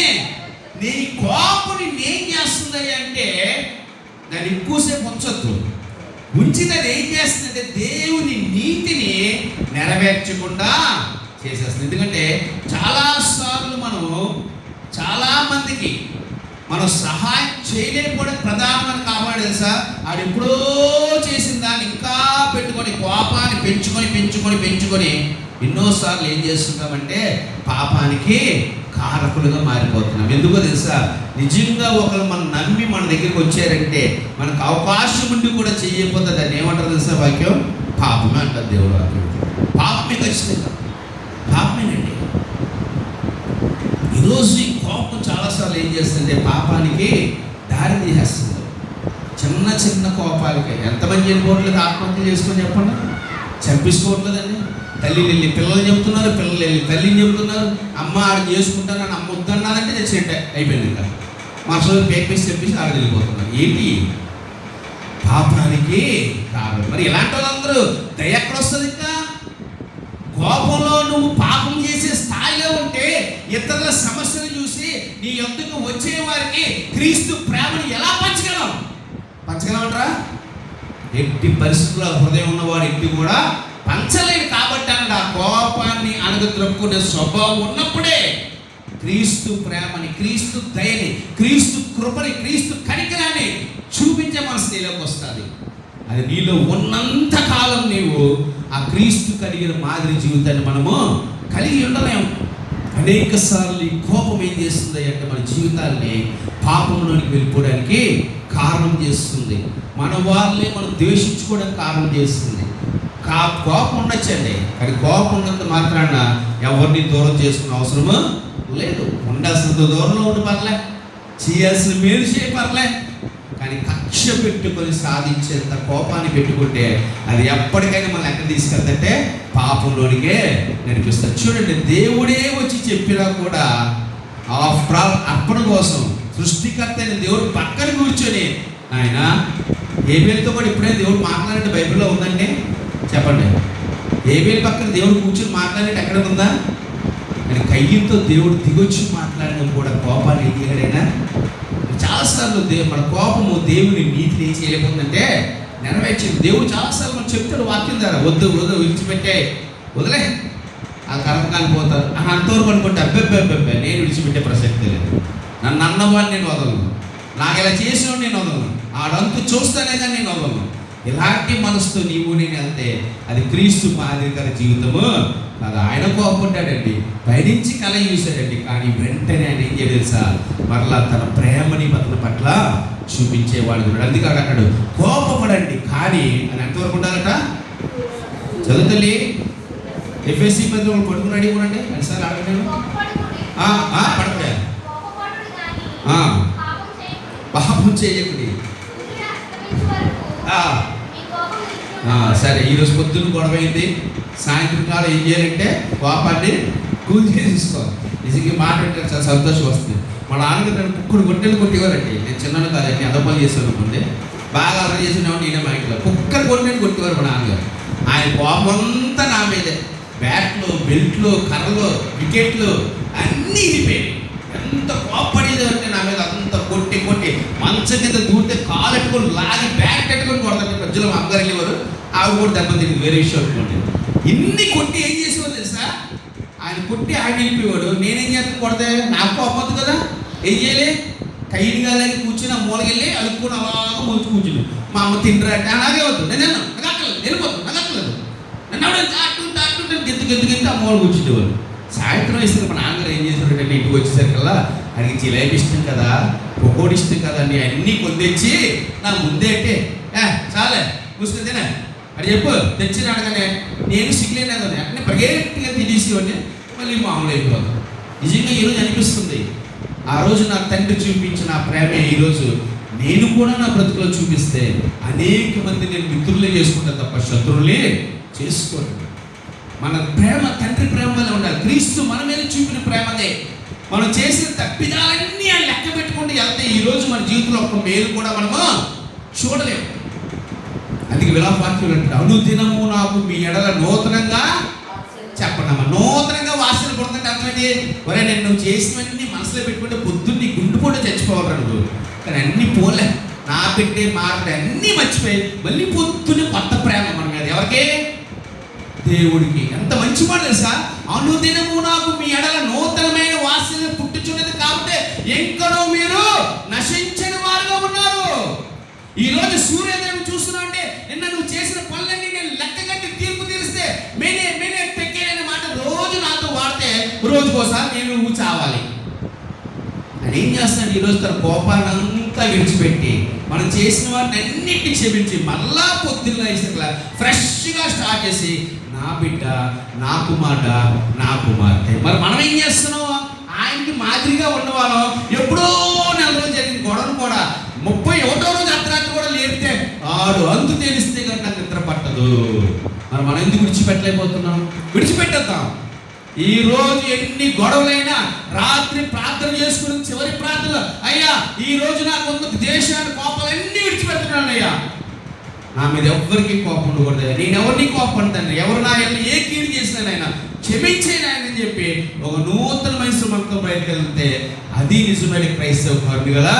S2: నీ కోపని ఏం చేస్తుంది అంటే దాన్ని ఎక్కువసేపు ఉంచొద్దు. ఉంచితే అది ఏం చేస్తుందంటే దేవుని నీతిని నెరవేర్చకుండా చేసేస్తుంది. ఎందుకంటే చాలాసార్లు చాలా మందికి మనం సహాయం చేయలేకపోవడం ప్రధానమైన కాపాడు తెలుసా? ఆడు ఎప్పుడో చేసిన దాన్ని ఇంకా పెట్టుకొని కోపాన్ని పెంచుకొని ఎన్నోసార్లు ఏం చేస్తుంటామంటే పాపానికి కారకులుగా మారిపోతున్నాం. ఎందుకో తెలుసా? నిజంగా ఒకరు మనం నమ్మి మన దగ్గరికి వచ్చారంటే మనకు అవకాశం ఉండి కూడా చేయకపోతే దాన్ని ఏమంటారు తెలుసా? వాక్యం పాపమే అంటారు. దేవుడు వాక్యం పాపమే, ఖచ్చితంగా పాపమేనండి. ఈరోజు ఈ కోపం చాలాసార్లు ఏం చేస్తుందంటే పాపానికి దారి తీసేస్తుంది. చిన్న కోపాలకి ఎంతమంది చనిపోవట్లేదు, ఆత్మహత్యలు చేసుకొని చెప్పండి, చంపించుకోవట్లేదండి. తల్లిని వెళ్ళి పిల్లలు చెప్తున్నారు, పిల్లలు వెళ్ళి తల్లిని చెప్తున్నారు. అమ్మ ఆడు చేసుకుంటాను, అమ్మ వద్దన్నారంటే తెచ్చినట్టే అయిపోయింది. ఇంకా మనుషులు పేపేసి చెప్పేసి ఆడ వెళ్ళిపోతున్నారు. ఏంటి? పాపానికి కారణం. మరి ఇలాంటి వాళ్ళందరూ దయ ఎక్కడ వస్తుంది? ఇంకా కోపంలో నువ్వు పాపం చేసే స్థాయిలో ఉంటే ఇతరుల సమస్యలు చూసి నీ యొద్దకు వచ్చే వారికి క్రీస్తు ప్రేమను ఎలా పంచగలమంటారా? ఎట్టి పరిస్థితుల్లో హృదయం ఉన్నవాడు ఎట్టి కూడా పంచలేడు. కాబట్టి అన్న ఆ కోపాన్ని అణగద్రొక్కునే స్వభావం ఉన్నప్పుడే క్రీస్తు ప్రేమని, క్రీస్తు దయని, క్రీస్తు కృపని, క్రీస్తు కనికరాన్ని చూపించే మనసు నీలోకి వస్తుంది. అది నీలో ఉన్నంత కాలం నీవు ఆ క్రీస్తు కలిగిన మాదిరి జీవితాన్ని మనము కలిగి ఉండలేము. అనేక సార్లు ఈ కోపం ఏం చేస్తుంది అంటే మన జీవితాన్ని పాపంలోనికి వెళ్ళిపోవడానికి కారణం చేస్తుంది. మన వాళ్ళే మనం ద్వేషించుకోవడానికి కారణం చేస్తుంది. కోపం ఉండొచ్చండి, కానీ కోపం ఉన్నంత మాత్రాన ఎవరిని దూరం చేసుకునే అవసరము లేదు. ఉండాల్సినంత దూరంలో ఉండి పర్లే, చేయాల్సిన మేలు చేయ పర్లే, కానీ కక్ష పెట్టుకొని సాధించేంత కోపాన్ని పెట్టుకుంటే అది ఎప్పటికైనా మనం ఎక్కడ తీసుకెళ్తుంటే పాపంలోనికే నడిపిస్తుంది. చూడండి, దేవుడే వచ్చి చెప్పినా కూడా
S1: ఆఫ్టర్ ఆల్ అర్పణ కోసం సృష్టికర్త అయిన దేవుడు పక్కన కూర్చొని ఆయన ఏబేలుతో కూడా ఎప్పుడైనా దేవుడు మాట్లాడినట్టు బైబిల్లో ఉందండి? చెప్పండి. ఏబేలు పక్కన దేవుడు కూర్చొని మాట్లాడినట్టు ఎక్కడ ఉందా? ఆయన కయ్యంతో దేవుడు దిగొచ్చి మాట్లాడిన కూడా కోపాన్ని ఎక్కడైనా చాలాసార్లు మన కోపము దేవుని నీతిని ఏం చేయలేకపోతుందంటే నెరవేర్చింది. దేవుడు చాలాసార్లు మనం చెప్తాడు వాక్యం ద్వారా, వద్దు విడిచిపెట్టే, వదిలే ఆ కర్మకాన్ని పోతారు అని అంతవరకు అనుకుంటే అబ్బెబ్బెబ్బెబ్బే నేను విడిచిపెట్టే ప్రసక్తి లేదు. నన్ను అన్నవాడిని నేను వదలను, నాకు ఇలా చేసిన నేను వదలను, ఆడంతు చూస్తానే కానీ నేను వదలను. ఇలాంటి మనసుతో నీవు నేను వెళ్తే అది క్రీస్తు మాదిరికర జీవితము కాదు. ఆయన కోపడ్డాడండి, పైనుంచి కళ చూశాడండి, కానీ వెంటనే ఆయన ఏం చేయడు తెలుసా? మరలా తన ప్రేమని అతని పట్ల చూపించేవాడు. అందుకే అన్నాడు కోపపడండి కానీ అని ఎంతవరకు ఉండాలట? చదువుతల్లి ఎఫ్ఎస్సి 10 పడుకుని అడిగి ఉండండి అనిసారి అడగలేదు పడుకునే పాపం చేయకుడి. సరే, ఈరోజు పొద్దున్న గొడవైంది, సాయంత్రం కాలం ఏం చేయాలంటే కోపాన్ని కూల్ చేసుకోవాలి. నిజంగా మాట్లాడితే చాలా సంతోషం వస్తుంది. మా నాన్నగారు నన్ను కుక్కడు గొట్టెలు కొట్టేవారండి. నేను చిన్నను కాదండి, అదపలు చేశాను అనుకోండి, బాగా అర్థం చేసినావు నేనే మా ఇంట్లో కుక్కలు కొట్టేని కొట్టేవారు మా నాన్నగారు. ఆయన కోపం అంతా నా మీదే, బ్యాట్లు, బెల్ట్లు, కర్రలు, వికెట్లు అన్నీ ఇరిపోయాయి. ఎంత కోపడేది అంటే నా మీద అంత కొట్టి మంచం కింద దూరితే కాలు పెట్టుకొని లాగి బ్యాట్ పెట్టుకొని కొడతాను. మధ్యలో మా అమ్మగారు వెళ్ళేవారు, ఆవిడ కూడా దెబ్బతింది, వేరే విషయం అనుకోండి. ఇన్ని కొట్టి ఏం చేసేవారు తెలుసా? ఆయన కొట్టి ఆయన వెళ్ళిపోయేవాడు, నేనేం చేస్తాను కొడితే నాకు కోపం కదా, ఏం చేయలే కైడిగా లేక కూర్చుని ఆ మూలకెళ్ళి అలుక్కుని అలాగా మోచి కూర్చుని మా అమ్మ తింటారా అంటే అలాగే వద్దు, నేను నాకు అక్కలేదు, వెళ్ళిపోతుంది, నాకు అక్కలేదు, నన్ను అట్టుంటే గెంతు ఆ మూల కూర్చుండేవారు. సాయంత్రం వేసిన మా నాన్నగారు ఏం చేశారంటే ఇంటికి వచ్చేసరికల్లా ఆయనకి జిలేబీ ఇష్టం కదా, పకోడీ ఇష్టం కదా అని అన్నీ కొద్దిచ్చి నా ముందే అంటే చాలే మూసుకుందేనా అని చెప్పు తెచ్చిన అడగానే నేను సిగ్గులేను అట్నే పరిగెట్టిగా తినేసేవాడిని, మళ్ళీ మామూలు అయిపోదు. నిజంగా ఈరోజు అనిపిస్తుంది, ఆ రోజు నా తండ్రి చూపించిన ఆ ప్రేమే ఈరోజు నేను కూడా నా బ్రతుకులో చూపిస్తే అనేక మంది నేను మిత్రులే చేసుకుంటాను తప్ప శత్రువులే చేసుకోను. మన ప్రేమ తండ్రి ప్రేమ వల్ల ఉండాలి. క్రీస్తు మన మీద చూపిన ప్రేమదే. మనం చేసిన తప్పిదాలన్నీ ఆయన లెక్క పెట్టుకుంటూ వెళ్తే ఈరోజు మన జీవితంలో ఒక్క మేలు కూడా మనము చూడలేము. అందుకే విలాపవాక్యం అంటే అనుదినము నాకు మీ ఎడల నూతనంగా చెప్పండమ్మా. నూతనంగా వాసన పడుతుంటే అర్థమైంది, ఒరే నేను నువ్వు చేసినవన్నీ మనసులో పెట్టుకుంటే పొద్దున్న గుండు కూడా చచ్చిపోవాలి నువ్వు. కానీ అన్నీ పోలే, నా పెట్టే మాట అన్నీ మర్చిపోయి మళ్ళీ పొద్దున్న కొత్త ప్రేమ మన మీద. ఎవరికి? దేవుడికి. ఎంత మంచి మాట తెలుసా? అనుదినము నాకు మీ ఎడల నూతనమైన వాసన పుట్టుచున్నది కాబట్టి ఎక్కడో మీరు నశించని వారుగా ఉన్నారు. ఈరోజు సూర్యోదయం చూస్తున్నా అంటే నిన్న నువ్వు చేసిన పనులన్నీ నేను లెక్క కట్టి తీర్పు తీరిస్తే మేనే పెక్కేననే మాట రోజు నాతో వాడితే రోజుకోసారి నువ్వు చావాలి. అది ఏం చేస్తాను? ఈరోజు తన కోపాన్ని అంతా విడిచిపెట్టి మనం చేసిన వాటిని అన్నింటినీ క్షమించి మళ్ళా పొద్దున్న వేసట్లా ఫ్రెష్గా స్టార్ట్ చేసి నా బిడ్డ, నా కుమార్తె, నా కుమార్తె. మరి మనం ఏం చేస్తున్నాం? ఆయనకి మాదిరిగా ఉన్నవాళ్ళం. ఎప్పుడో నెల రోజు జరిగిన గొడవను కూడా 31వ రోజు అర్ధరాత్రి కూడా లేపితే ఆడు అంతు తెలిస్తే కనుక నిద్ర పట్టదు. మరి మనం ఎందుకు విడిచిపెట్టలేకపోతున్నాం? విడిచిపెట్టేద్దాం. ఈ రోజు ఎన్ని గొడవలైనా రాత్రి ప్రార్థన చేసుకుని చివరి ప్రార్థన, అయ్యా ఈ రోజు నాకు ఉన్న దేశాన్ని కోపాలన్నీ విడిచిపెడుతున్నాను అయ్యా, నా మీద ఎవరికి కోపం ఉండకూడదు, నేను ఎవరిని కోపడతాను, ఎవరు నా ఏ కీడు చేసినాను ఆయన క్షమించేది ఆయన అని చెప్పి ఒక నూతన మనిషి మనతో బయటకు వెళ్తే అది నిజమైన క్రైస్తవ కార్మి కదా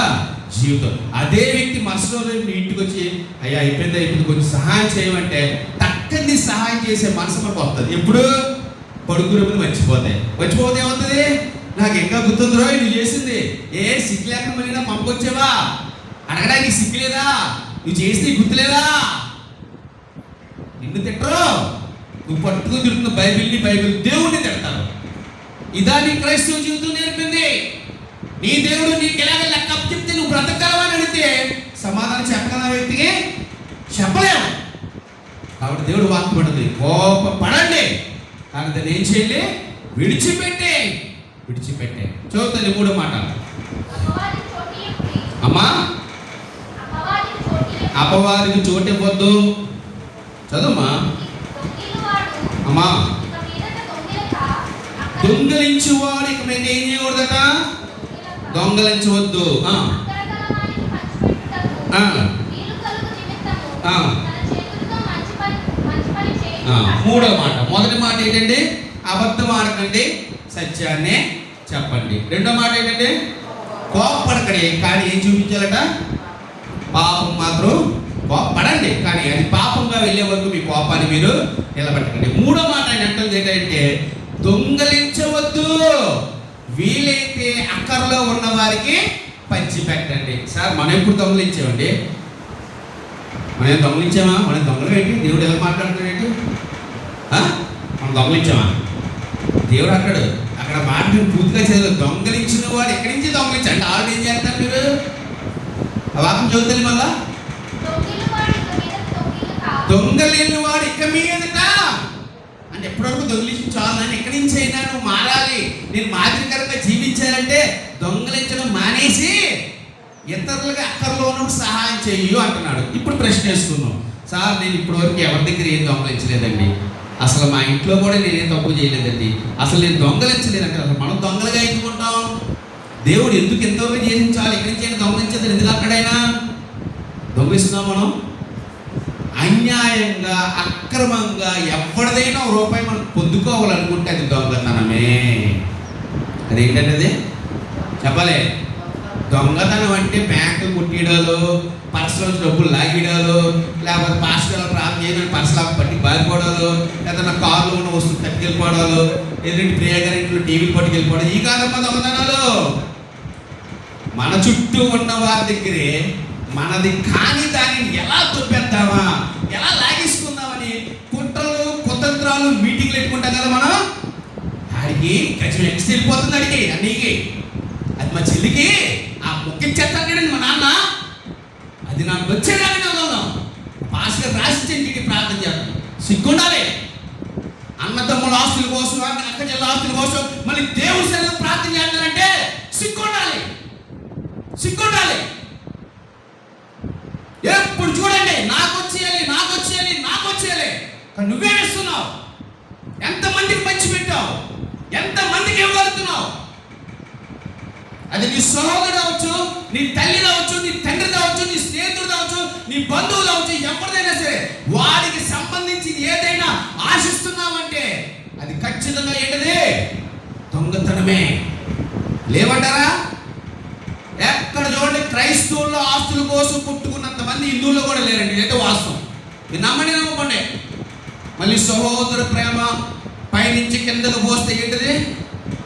S1: జీవితం. అదే వ్యక్తి మరుసటి రోజు నీ ఇంటికి వచ్చి అయ్యా అయిపోయింది కొంచెం సహాయం చేయమంటే టక్కని సహాయం చేసే మనసు మనకు వస్తుంది. ఎప్పుడు? పడుకున్నప్పుడు మర్చిపోతే ఏమవుతుంది? నాకు ఇంకా గుర్తుంది రోజు నువ్వు చేసింది సిగ్గు లేకుండా మరి పంపొచ్చావా అడగడానికి సిగ్గు లేదా? నువ్వు చేస్తే గుర్తులేదా? నిన్ను తిట్టరు, నువ్వు పట్టుకుని తిరుగుతున్న బైబిల్ దేవుడిని తిడతారు. ఇదా నీ క్రైస్తవ జీవితం నేర్పింది. నీ దేవుడు నీకు ఎలాగ లెక్క చెప్తే నువ్వు బ్రతకగలవని అడిగితే సమాధానం చెప్పగల వ్యక్తికి చెప్పలేము. కాబట్టి దేవుడు వాక్యం పడుతుంది, కోపపడండి కానీ దాన్ని ఏం చేయాలి? విడిచిపెట్టే. చదువుతుంది 3వ మాట. అమ్మా అపవాదికి చోటు ఇవ్వద్దు. చదువుమా. అమ్మా దొంగలించువాడు ఇక మీద ఏం చేయకూడదట? దొంగలించవద్దు. మూడో మాట. మొదటి మాట ఏంటంటే అబద్ధం ఆడకండి, సత్యాన్నే చెప్పండి. రెండో మాట ఏంటంటే కోప్పడకండి, కానీ ఏం చూపించాలట? పాపం మాత్రం కోప్పడండి, కానీ అది పాపంగా వెళ్ళే వరకు మీ కోపాన్ని మీరు నిలబెట్టకండి. మూడో మాట ఆయన అంటుంది ఏంటంటే దొంగలించవద్దు, వీలైతే అక్కర్లో ఉన్న వారికి పంచి పెట్టండి. సార్ మనం ఎప్పుడు దొంగలించామండి? మనం దొంగలించామా? మనం దొంగలు ఏంటి? దేవుడు ఎలా మాట్లాడుతున్నాడు ఏంటి? మనం దొంగలించామా? దేవుడు అక్కడ మాటను పూర్తిగా చదివారు. దొంగలించిన వాడు ఎక్కడి నుంచి దొంగలించండి? ఆవిడ ఏం చేస్తారు మీరు? ఆ వాక్యం చదువుతుంది మళ్ళా. దొంగలేని వాడు ఇక మీదట అంటే ఎప్పటివరకు దొంగలించి చాలు, నన్ను ఎక్కడి నుంచి అయినా నువ్వు మారాలి, నేను మాదిరికరంగా జీవించాలంటే దొంగలించడం మానేసి ఇతరులుగా అక్కర్లో ఉన్నప్పుడు సహాయం చెయ్యు అంటున్నాడు. ఇప్పుడు ప్రశ్న వేసుకున్నాం, సార్ నేను ఇప్పటివరకు ఎవరి దగ్గర ఏం దొంగలించలేదండి, అసలు మా ఇంట్లో కూడా నేనేం తప్పు చేయలేదండి, అసలు నేను దొంగలించలేదంటే అసలు మనం దొంగలుగా ఎందుకుంటాం? దేవుడు ఎందుకు ఎంతవరకు చేయించాలి? ఎక్కడి నుంచి అయినా దొంగలించేది ఎందుకు అక్కడైనా దొంగలిస్తున్నాం? మనం అన్యాయంగా అక్రమంగా ఎవరిదైనా రూపాయి మనం పొందుకోవాలనుకుంటే అది దొంగతనమే. అదేంటంటే అది చెప్పలే. దొంగతనం అంటే బ్యాంకు కొట్టేయడాలు, పర్సులో డబ్బులు లాగేయడాలు, లేకపోతే పాస్టర్లు ప్రార్థన చేయడం పర్సులా పట్టి పారిపోవడాలు, లేకపోతే నా కారులో ఉన్న వస్తువులు తట్టుకెళ్ళిపోవడాలు, ఎదుటి ప్రియగారి ఇంట్లో టీవీలు పట్టుకెళ్ళిపోవడం, ఈ కాదమ్మా దొంగతనాలు. మన చుట్టూ ఉన్న వారి దగ్గరే మనది కాని దానిని ఎలా దుబ్బెద్దామా, ఎలా లాగేసుకుందామని కుట్రలు కుతంత్రాలు మీటింగ్లు పెట్టుకుంటాం కదా మనం. ఆడికి గజం ఎక్స్ వెళ్ళిపోతుంది, అడిగి అన్నీకి అది మా చెల్లికి ఆ ముక్కిచ్చేస్తాడు మా నాన్న, అది నాకు వచ్చేదాన్ని చదువుదాం పాస్టర్ రాసిచ్చేంటికి ప్రార్థన చేస్తాం. సిగ్గుండాలి. అన్నదమ్ముల ఆస్తుల కోసం, అక్క చెల్లెల ఆస్తుల కోసం మళ్ళీ దేవుడి సన్నిధిలో ప్రార్థన చేస్తానంటే సిగ్గుండాలి, సిగ్గుండాలి. ఎప్పుడు చూడండి నాకు వచ్చేయాలి, నాకు వచ్చేయాలి, నాకు వచ్చేయాలి. కానీ నువ్వేమిస్తున్నావు? ఎంతమందికి పంచి పెట్టావు? ఎంతమందికి ఇవ్వగలుగుతున్నావు? అది నీ సహోదరుడు అవచ్చు, నీ తల్లి అవచ్చు, నీ తండ్రి అవచ్చు, నీ స్నేహితుడు అవచ్చు, నీ బంధువులు అవచ్చు, ఎవరిదైనా సరే వాడికి సంబంధించి ఏదైనా ఆశిస్తున్నామంటే అది ఖచ్చితంగా ఏంటది? దొంగతనమే. లేవంటారా? ఎక్కడ చూడండి క్రైస్తవుల్లో ఆస్తుల కోసం పుట్టుకున్నంత మంది హిందువుల్లో కూడా లేరండి. ఇదైతే వాస్తవం. ఇది నమ్మండి, నమ్మకండి. మళ్ళీ సహోదర ప్రేమ పైనుంచి కిందకు పోస్తే ఏంటిది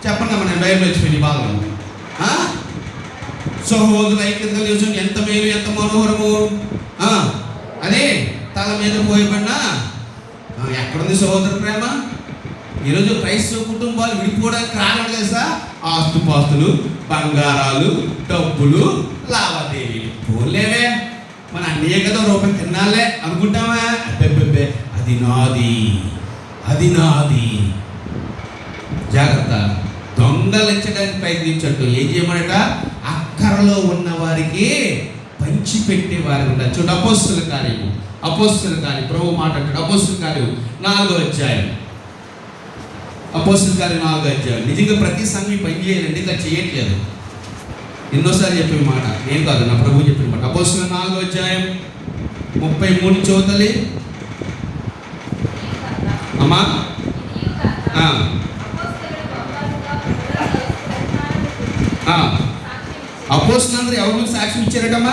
S1: చెప్పండి అమ్మ. నేను బయట వచ్చిపోయింది బాగా. సహోదరులు ఐక్యతగా లేచు ఎంత మేలు, ఎంత మనోహరము. అదే తల మీద పోయబడినా ఎక్కడుంది సహోదర ప్రేమ? ఈరోజు క్రైస్తవ కుటుంబాలు విడిపోవడానికి కారణం తెలుసా? ఆస్తుపాస్తులు, బంగారాలు, డబ్బులు, లావాదేవీలు. పోలేవే మన అన్నయ్య కదా రూపాయి తినాలే అనుకుంటామా? అబ్బెబ్బెబ్బే అది నాది, అది నాది. జాగ్రత్త. దొంగలించడానికి ప్రయత్నించట్టు ఏం చేయమనట? అక్కరలో ఉన్న వారికి పంచిపెట్టే వారి ఉండాలి. చూడు అపోస్తుల కార్యము, అపోస్తుల కార్యం ప్రభు మాట్లాడాడు. అపోస్తుల కార్యం 4వ అధ్యాయం, అపోస్తుల కార్యం 4వ అధ్యాయం. నిజంగా ప్రతి సంఘం పని చేయాలండి, ఇలా చేయట్లేదు. ఎన్నోసార్లు చెప్పిన మాట ఏం కాదు, నా ప్రభు చెప్పిన మాట. అపోస్తుల 4వ అధ్యాయం 33 చదువుతలే అమ్మా. అపోస్తులందరూ ఎవరి గురించి సాక్ష్యం ఇచ్చారటమ్మా?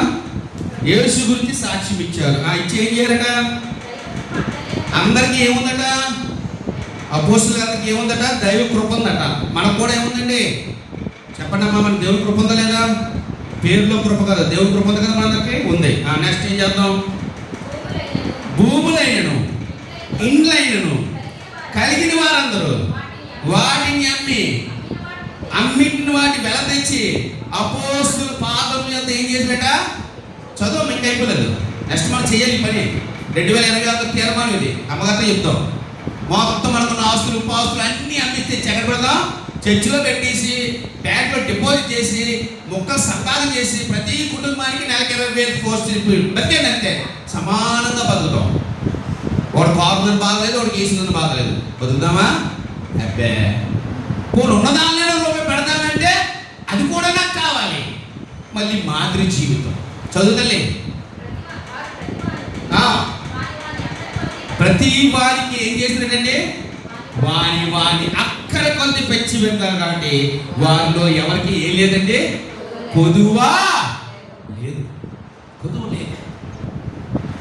S1: యేసు గురించి సాక్ష్యం ఇచ్చారు. ఇచ్చి ఏం చేయారట? అందరికీ ఏముందట? అపోస్తులందరికీ ఏముందట? దైవ కృప ఉందట. మనకు కూడా ఏముందండి చెప్పండి అమ్మా? మన దేవుని కృప ఉందా లేదా? పేరులో కృప కదా, దేవుని కృప ఉంది కదా మనకి ఉంది. నెక్స్ట్ ఏం చేద్దాం? భూములైనను ఇండ్లైనను కలిగిన వారందరూ వాటిని అమ్మిటిని వాటి వెల తెచ్చి అపోస్తుల పాదం మీద ఏం చేసినట? చదువు మీకు అయిపోలేదు. నెక్స్ట్ మనం చేయాలి పని. 2026 తీర్మానం ఇది. అమ్మగారితో చెప్తాం. మొత్తం మనకున్న ఆస్తులు పాస్తులు అన్నీ అమ్మిస్తే ఎక్కడ పెడదాం? చర్చిలో పెట్టేసి బ్యాంక్లో డిపాజిట్ చేసి మొక్కలు సంపాదన చేసి ప్రతి కుటుంబానికి నెలకి 20,000 పోస్ట్ బతికేది అంతే. సమానంగా బతుకుతాం. వాడు కాపుదని బాధలేదు, వాడికి వేసిందని బాధలేదు. బతుకుతామా? అబ్బే పోను ఉన్నదానిలో రూపాయి పెడతానంటే అది కూడా నాకు కావాలి. మళ్ళీ మాదిరి జీవితం చదువుతలే. ప్రతి వారికి ఏం చేసినట్టండి, వాని అక్కర కొద్ది పెంచి పెడతారు కాబట్టి వారిలో ఎవరికి ఏం లేదండి, కొదువా లేదు. కొదువు లేదు.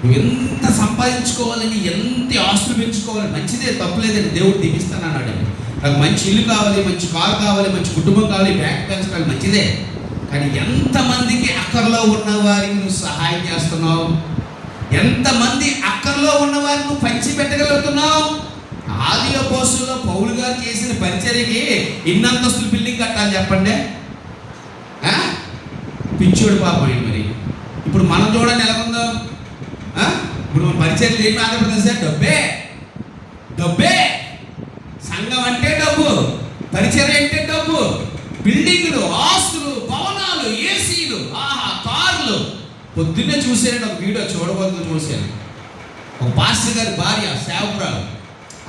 S1: నువ్వు ఎంత సంపాదించుకోవాలని, ఎంత ఆస్తులు పెంచుకోవాలని, మంచిదే, తప్పులేదని దేవుడు దీవిస్తాను అన్నాడు. నాకు మంచి ఇల్లు కావాలి, మంచి కారు కావాలి, మంచి కుటుంబం కావాలి, బ్యాంక్ బ్యాలెన్స్ కావాలి, మంచిదే. కానీ ఎంతమందికి అక్కర్లో ఉన్న వారికి నువ్వు సహాయం చేస్తున్నావు? ఎంతమంది అక్కర్లో ఉన్న వారిని నువ్వు పంచి పెట్టగలుగుతున్నావు? ఆది అపోస్తలుల్లో పౌలు గారు చేసిన పరిచర్యకి ఇన్నంతస్తుల బిల్డింగ్ కట్టాలి చెప్పండి. పిచ్చోడు పాపం మరి. ఇప్పుడు మనం చూడండి ఎలా ఉందో. ఇప్పుడు మన పరిచర్యలు ఏమి ఆధారపడుతుంది సార్? డబ్బే. సంఘం అంటే డబ్బు, పరిచర్య అంటే డబ్బు, బిల్డింగ్లు, ఆస్తులు, భవనాలు, ఏసీలు, కార్లు. పొద్దున్నే చూసాను ఒక వీడియో, చూడబోతు చూశాను. ఒక పాస్టర్ గారి భార్య సేవకురాలు,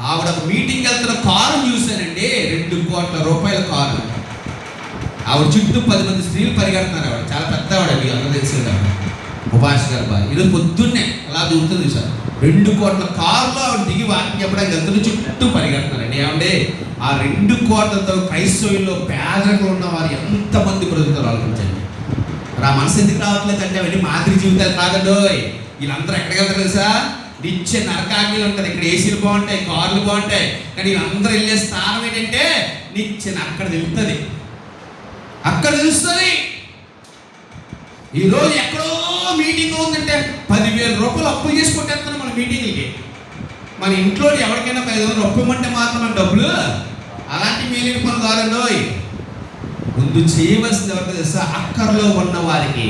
S1: ఆవిడ ఒక మీటింగ్ వెళ్తున్న కారు చూశానండి. 2 కోట్ల రూపాయల కారు. ఆవిడ చుట్టూ 10 మంది స్త్రీలు పరిగెడుతున్నారు. ఆవిడ చాలా పెద్దవాడు, మీకు అందరూ తెలిసి ఒక పాస్టర్ గారి భార్య. ఈరోజు పొద్దున్నే అలా దూరుతుంది సార్. 2 కోట్ల కారులో ఆవిడ దిగి వాటికి చెప్పడానికి వెళ్తున్న చుట్టూ పరిగెడుతున్నారండి. ఏమంటే ఆ 2 కోట్లతో క్రైస్తవుల్లో పేదలు ఉన్న వారు ఎంతమంది బ్రతుకుతారు ఆలోచించండి. ఆ మనసు ఎందుకు రావట్లేదు అంటే అవన్నీ మాదిరి జీవితాలు కాదండో. వీళ్ళందరూ ఎక్కడికి వెళ్తారు తెలుసా? నిత్య నరకాగ్ని ఉంటుంది. ఇక్కడ ఏసీలు బాగుంటాయి, కార్లు బాగుంటాయి, కానీ వీళ్ళందరూ వెళ్ళే స్థానం ఏంటంటే నిత్య అక్కడ తెలుస్తుంది. ఈరోజు ఎక్కడో మీటింగ్ ఉందంటే 10,000 రూపాయలు అప్పులు చేసి కొట్టేస్తున్నాం మన మీటింగ్కి. మన ఇంట్లో ఎవరికైనా 500 అప్పు ఇవ్వమంటే మాత్రం మన డబ్బులు అలాంటి మేలిన పనులు కాదండోయ్. ముందు చేయవలసింది ఎవరికి తెలుసా? అక్కర్లో ఉన్న వారికి.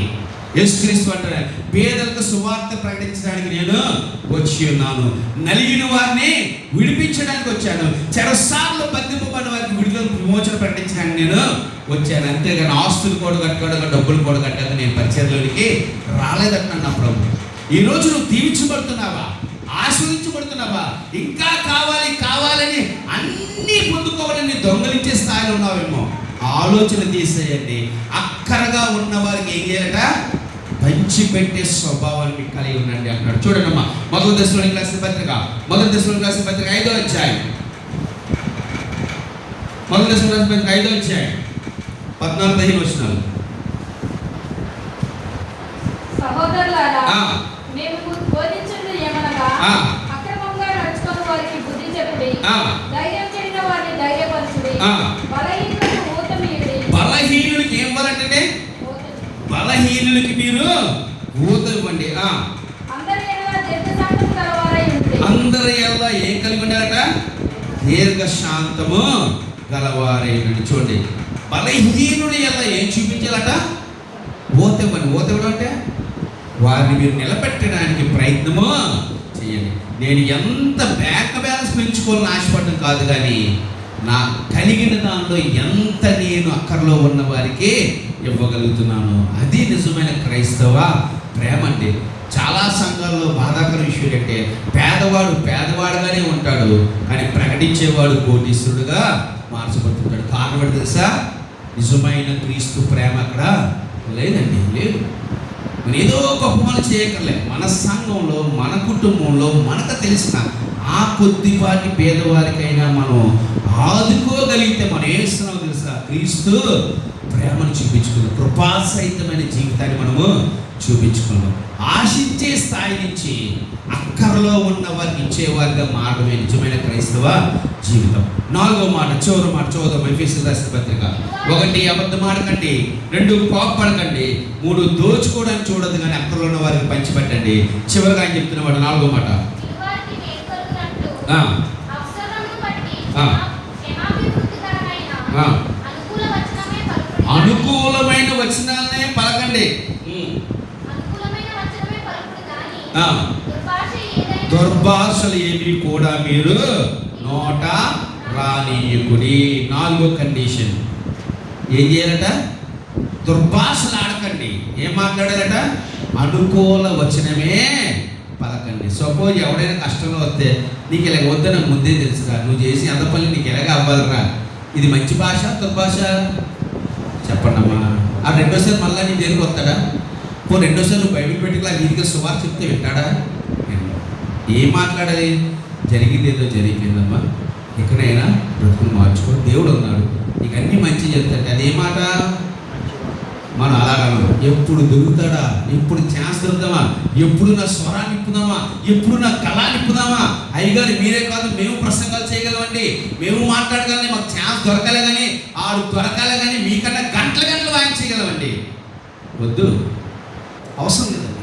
S1: యేసుక్రీస్తు అంటారు, పేదలకు సువార్త ప్రకటించడానికి నేను వచ్చి ఉన్నాను, నలిగిన వారిని విడిపించడానికి వచ్చాను, చెరసార్లు బంధింపబడిన వారికి విడుదల విమోచన ప్రకటించడానికి నేను వచ్చాను. అంతేగాని ఆస్తులు కూడా కట్టుకోవడం, డబ్బులు కూడా కట్టాక నేను పరిచర్లోనికి రాలేదంటున్నాను నా ప్రభు. ఈరోజు నువ్వు దీవించబడుతున్నావా? ఆస్వాదించబడుతున్నావా? ఇంకా కావాలని అన్నీ పొందుకోవాలని దొంగలించే స్థాయిలో ఉన్నావేమో. ఆలోచన తీసేయండి. అక్కరగా ఉన్న వారికి ఏం చేయాలట? పంచిపెట్టే స్వభావాన్ని కలిగి ఉండండి అంటున్నాడు. చూడండి అమ్మా, మొదటి దశలోనికి రాసిన పత్రిక 5వ అధ్యాయం. మొదటి దశలో రాసిన పత్రిక 5వ అధ్యాయం 14-15 వచనాలు.
S2: సహోదరులారా, మేము బోధించున్నది ఏమనగా, అక్రమంగా నడుచుకున్న వారికి బుద్ధి చెప్పుడి, ధైర్యం చేయని వారిని ధైర్యపరచుడి, బలహీనులకు ఊతమియుడి.
S1: బలహీనులకి ఏం ఇవ్వాలంటే? బలహీనులకి మీరు ఊత ఇవ్వండి.
S2: అందరి ఎడల దీర్ఘశాంతము గలవారై ఉండి.
S1: అందరి ఎడల ఏం కలిగి ఉండాలట? దీర్ఘశాంతము గలవారై ఉండి. చూడండి, బలహీనుడి ఎడల ఏం చూపించాలట? ఊత ఇవ్వండి. ఊత ఇవ్వడం అంటే వారిని మీరు నిలబెట్టడానికి ప్రయత్నము చేయండి. నేను ఎంత బ్యాంక్ బ్యాలెన్స్ పెంచుకోవాలని ఆశపడడం కాదు, కానీ నా కలిగిన దానిలో ఎంత నేను అక్కర్లో ఉన్న వారికి ఇవ్వగలుగుతున్నాను. అది నిజమైన క్రైస్తవ ప్రేమ అంటే. చాలా సంఘాల్లో బాధాకర విషయం ఏంటంటే పేదవాడు పేదవాడుగానే ఉంటాడు, కానీ ప్రకటించేవాడు కోటీశ్వరుడుగా మార్చబడుతుంటాడు. కారణం ఏంటి తెలుసా? నిజమైన క్రీస్తు ప్రేమ అక్కడ లేదండి, లేదు. మనం ఏదో గొప్ప మనం చేయక్కర్లేదు. మన సంఘంలో, మన కుటుంబంలో మనకు తెలిసిన ఆ కొద్దిపాటి పేదవారికైనా మనం ఆదుకోగలిగితే మనం ఏం ఇస్తున్నామో తెలుసా? క్రీస్తు ప్రేమను చూపించుకున్నాం, కృపాసహితమైన జీవితాన్ని మనము చూపించుకున్నాం. ఆశించే స్థాయి నుంచి అక్కరలో ఉన్న వారికి ఇచ్చేవారిగా మారడమే నిజమైన క్రైస్తవ జీవితం. 4వ మాట, చివరి మాట చదువుదాం. ఎఫెసీయులకు రాసిన పత్రిక 1 అబద్ధం ఆడకండి, 2 కోపపడకండి, 3 దోచుకోవడానికి చూడదు కానీ అక్కరలో ఉన్న వారికి పంచిపెట్టండి. చివరిగా ఆయన చెప్తున్నవాడు 4వ మాట, అనుకూలమైన వచనాలనే పలకండి. దుర్భాషలు ఏమి కూడా మీరు నోట రానీయకుడి. 4వ కండిషన్ ఏం చేయాలట? దుర్భాషలు ఆడకండి. ఏం మాట్లాడారట? అనుకూల వచనమే పలకండి. సపోజ్ ఎవడైనా కష్టంలో వస్తే నీకు ఇలాగ వద్ద నాకు ముందే తెలుసురా, నువ్వు చేసి అంత పని నీకు ఎలాగ అవ్వాలరా, ఇది మంచి భాష దుర్భాష చెప్పండమ్మా. ఆ రెండోసారి మళ్ళీ నీ దగ్గరికి వస్తాడా? రెండోసారి నువ్వు బైబిల్ పెట్టుకులా వీధికి సువార్త చెప్తే వింటాడా? ఏం మాట్లాడాలి? జరిగింది ఏదో జరిగిపోయిందమ్మా, ఎక్కడైనా బ్రతుకుని మార్చుకో, దేవుడు ఉన్నాడు, నీకు అన్నీ మంచి చెప్తాడు. అదే మాట మనం అలాగను. ఎప్పుడు దొరుకుతాడా, ఎప్పుడు ఛాన్స్ దొరుకుతామా, ఎప్పుడు నా స్వరాన్ని ఇప్పుదామా, ఎప్పుడు నా కళాన్ని ఇప్పుదామా. అయ్యగారు మీరే కాదు, మేము ప్రసంగాలు చేయగలమండి, మేము మాట్లాడగలని, మాకు ఛాన్స్ దొరకాలే కానీ, ఆడు దొరకాలే కానీ మీకన్నా గంటలు గంటలు వాయించగలమండి. వద్దు, అవసరం లేదండి.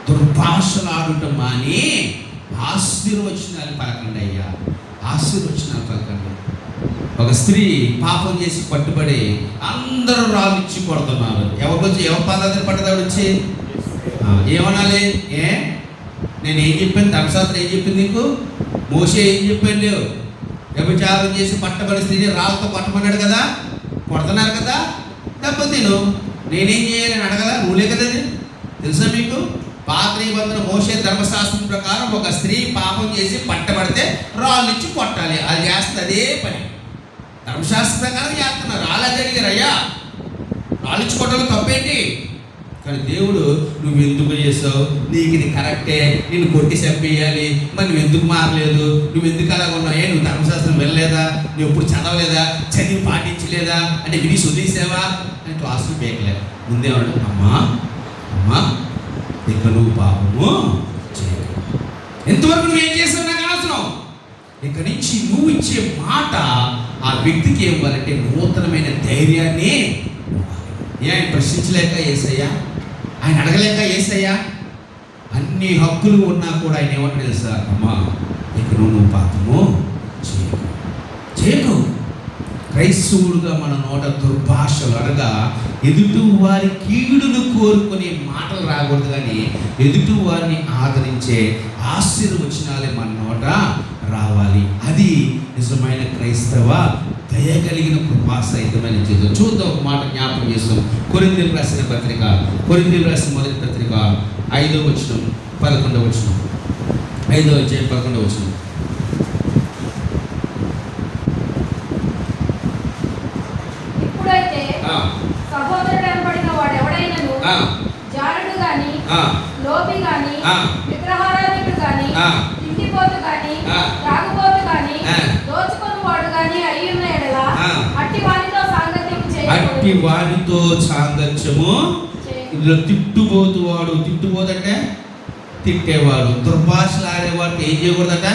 S1: దుర్భాషలు ఆడటం మాని ఆశీర్వచనాలు పలకండి అయ్యా, ఆశీర్వచనాలు పలకండి. ఒక స్త్రీ పాపం చేసి పట్టుబడి అందరూ రాళ్ళిచ్చి కొడుతున్నారు. ఎవరి పాదాలు పడ్డదాడు వచ్చి ఏమనాలి? నేను ఏం చెప్పాను? ధర్మశాస్త్రం ఏం చెప్పింది నీకు? మోషే ఏం చెప్పాడు? వ్యభిచారం చేసి పట్టబడి స్త్రీని రాళ్ళతో పట్టమన్నాడు కదా, కొడుతున్నారు కదా, దెబ్బతిను. నేనేం చేయాలి అని అడగదా? రూలే కదా అది, తెలుసా మీకు? పాత నిబంధన మోషే ధర్మశాస్త్రం ప్రకారం ఒక స్త్రీ పాపం చేసి పట్టబడితే రాళ్ళు ఇచ్చి కొట్టాలి. అది చేస్తుంది అదే పని. ధర్మశాస్త్ర ప్రకారం చేస్తున్నారు. రాళ్ళు అడిగారు, అయ్యా రాళ్ళు ఇచ్చి కొట్టాలి, తప్పేంటి? కానీ దేవుడు నువ్వు ఎందుకు చేసావు, నీకు ఇది కరెక్టే, నిన్ను కొట్టి చంపేయాలి, మరి నువ్వు ఎందుకు మారలేదు, నువ్వు ఎందుకు అలాగ ఉన్నావు, నువ్వు ధర్మశాస్త్రం వెళ్ళలేదా, నువ్వు ఎప్పుడు చదవలేదా, చదివి పాటించలేదా, అంటే విని వదిలేసావా అని క్లాసులు పేకలేదు. ముందేవాడు, అమ్మా అమ్మా ఇక నువ్వు పాపము చేయవు, ఎంతవరకు నువ్వేం చేసావు నాకు అనవసరం. ఇక నుంచి నువ్వు ఇచ్చే మాట ఆ వ్యక్తికి ఏమవ్వాలంటే నూతనమైన ధైర్యాన్ని. ఆయన ప్రశ్నించలేక యేసయ్యా, ఆయన అడగలేక యేసయ్యా, అన్ని హక్కులు ఉన్నా కూడా ఆయన ఏమంటాడు తెలుసా? అమ్మా ఇక నువ్వు పాపము చేయకు. క్రైస్తవుడుగా మన నోట దుర్భాషలు అనగా ఎదుటి వారి కీడును కోరుకునే మాటలు రాకూడదు, కానీ ఎదుటి వారిని ఆదరించే ఆశీర్వచనాలే మన నోట రావాలి. అది నిజమైన క్రైస్తవ దయగలిగిన కృపాసహితమైన జీవితం. చూద్దాం, ఒక మాట జ్ఞాపకం చేస్తాం. కొరింథీయులకు రాసిన పత్రిక, కొరింథీయులకు రాసిన మొదటి పత్రిక 5వ వచనం 11వ వచనం, 5వ అధ్యాయం 11వ వచనం.
S2: ఇప్పుడైతే సహోదరుడు అనబడిన వాడు ఎవడైనను జారుడు గాని, లోపి గాని, విగ్రహారాధికుడు గాని, తిండిపోతు గాని, త్రాగుబోతు గాని, దోచుకొని వాడు గాని అయ్యున్న ఎడల అట్టి వానితో సాంగత్యం చేయకూడదు.
S1: అట్టి వానితో సాంగత్యము. ఇందులో తిట్టుబోతువాడు, తిట్టుబోతంటే తిట్టేవాడు, దుర్భాషలు ఆడేవాడికి ఏం చేయకూడదట?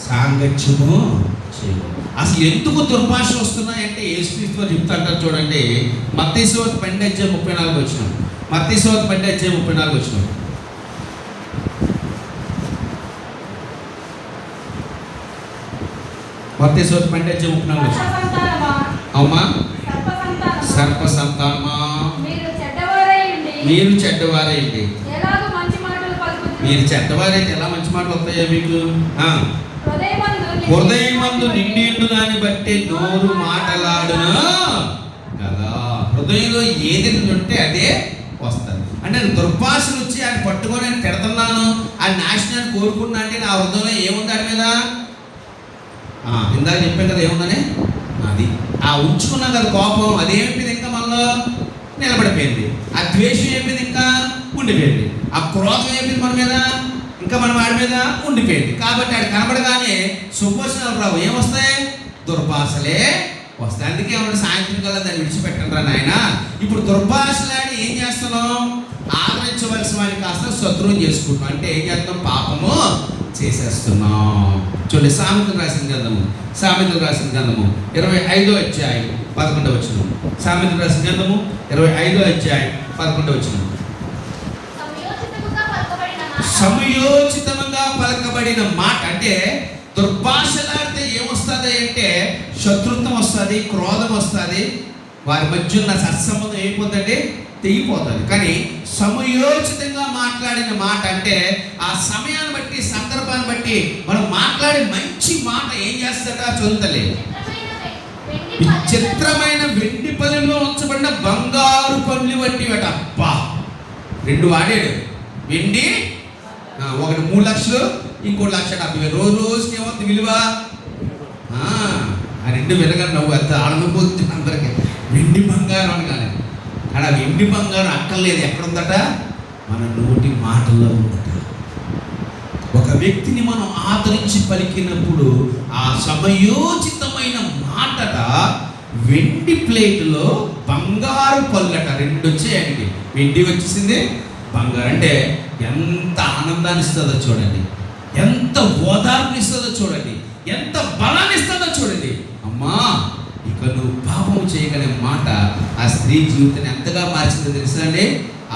S1: సాంగత్యము చేయకూడదు. అసలు ఎందుకు దుర్భాషలు వస్తున్నాయంటే యేసుక్రీస్తు చెప్తాంటారు చూడండి. మత్తయి సువార్త 12:34 వచ్చిన, మత్తయి సువార్త 12:34 వచ్చిన. మత్తయి సువార్త 12:34 వచ్చిన. అమ్మా సర్ప సంతానమా, మీరు చెడ్డవారైంది. మీరు చెడ్డవారైతే ఎలా మంచి మాటలు వస్తాయో మీకు? హృదయమందు నిండి దాన్ని బట్టి నోరు మాటలాడును కదా. హృదయంలో ఏది ఉంటే అదే వస్తుంది. అంటే దుర్భాషలు వచ్చి ఆయన పట్టుకొని ఆయన పెడుతున్నాను, ఆయన నాశనాన్ని కోరుకున్నా అంటే నా హృదయంలో ఏముంది దాని మీద? ఇందాక చెప్పాను కదా ఏముందని, అది ఆ ఉంచుకున్నాం కదా కోపం, అదేమిటి ఇంకా మనలో నిలబడిపోయింది. ఆ ద్వేషం ఏమిటి ఇంకా ఉండిపోయింది. ఆ క్రోధం ఏమిటి మన మీద ఇంకా మనం వాడి మీద ఉండిపోయింది. కాబట్టి ఆడు కనబడగానే సుపోషణాలు రావు, ఏమొస్తాయి? దుర్భాషలే వస్తాయి. అందుకే ఏమన్నా సాయంత్రం కల్లా దాన్ని విడిచిపెట్టండి రా నాయన. ఇప్పుడు దుర్భాషలాడి ఏం చేస్తున్నాం? ఆదరించవలసిన వాడిని కాస్త శత్రువుని చేసుకుంటున్నాం. అంటే ఏం చేస్తాం? పాపము చేసేస్తున్నాం. చూడండి, సామెతలు రాసిన గ్రంథము, సామెతలు రాసిన గ్రంథము 25వ అధ్యాయం 11వ వచనం. సామెతలు రాసిన గ్రంథము 25వ అధ్యాయం 11వ వచనం. సమయోచితంగా పలకబడిన మాట అంటే దుర్భాషలాడితే ఏమొస్తుంది అంటే శత్రుత్వం వస్తుంది, క్రోధం వస్తుంది, వారి మధ్య ఉన్న సత్సంబంధం అయిపోతుందంటే తెగిపోతుంది. కానీ సమయోచితంగా మాట్లాడిన మాట అంటే ఆ సమయాన్ని బట్టి సందర్భాన్ని బట్టి మనం మాట్లాడే మంచి మాట ఏం చేస్తాడా? చదువుతలే. చిత్రమైన వెండి పళ్ళెంలో ఉంచబడిన బంగారు పళ్ళు వంటివట. అబ్బా, 2 వాడాడు. వెండి ఒకటి 3 లక్షలు, ఇంకోటి 1,70,000. రోజుకి ఏమవుతుంది విలువ? ఆ రెండు వినగానే నవ్వు ఎంత ఆనందపోతుంది అందరికీ. వెండి బంగారం అని కానీ అక్కడ వెండి బంగారం అక్కర్లేదు, ఎక్కడుందట? మన నోటి మాటల్లో ఉందట. ఒక వ్యక్తిని మనం ఆదరించి పలికినప్పుడు ఆ సమయోచితమైన మాటట వెండి ప్లేటులో బంగారు పళ్ళట రెండు వచ్చాయండి. వెండి వచ్చేసింది, బంగారు. అంటే ఎంత ఆనందాన్ని ఇస్తుందో చూడండి, ఎంత ఓదార్పుని ఇస్తుందో చూడండి, ఎంత బలాన్ని ఇస్తుందో చూడండి. అమ్మా ఇక నువ్వు పాపము చేయగలే మాట ఆ స్త్రీ జీవితాన్ని ఎంతగా మార్చిందో తెలుసా అండి?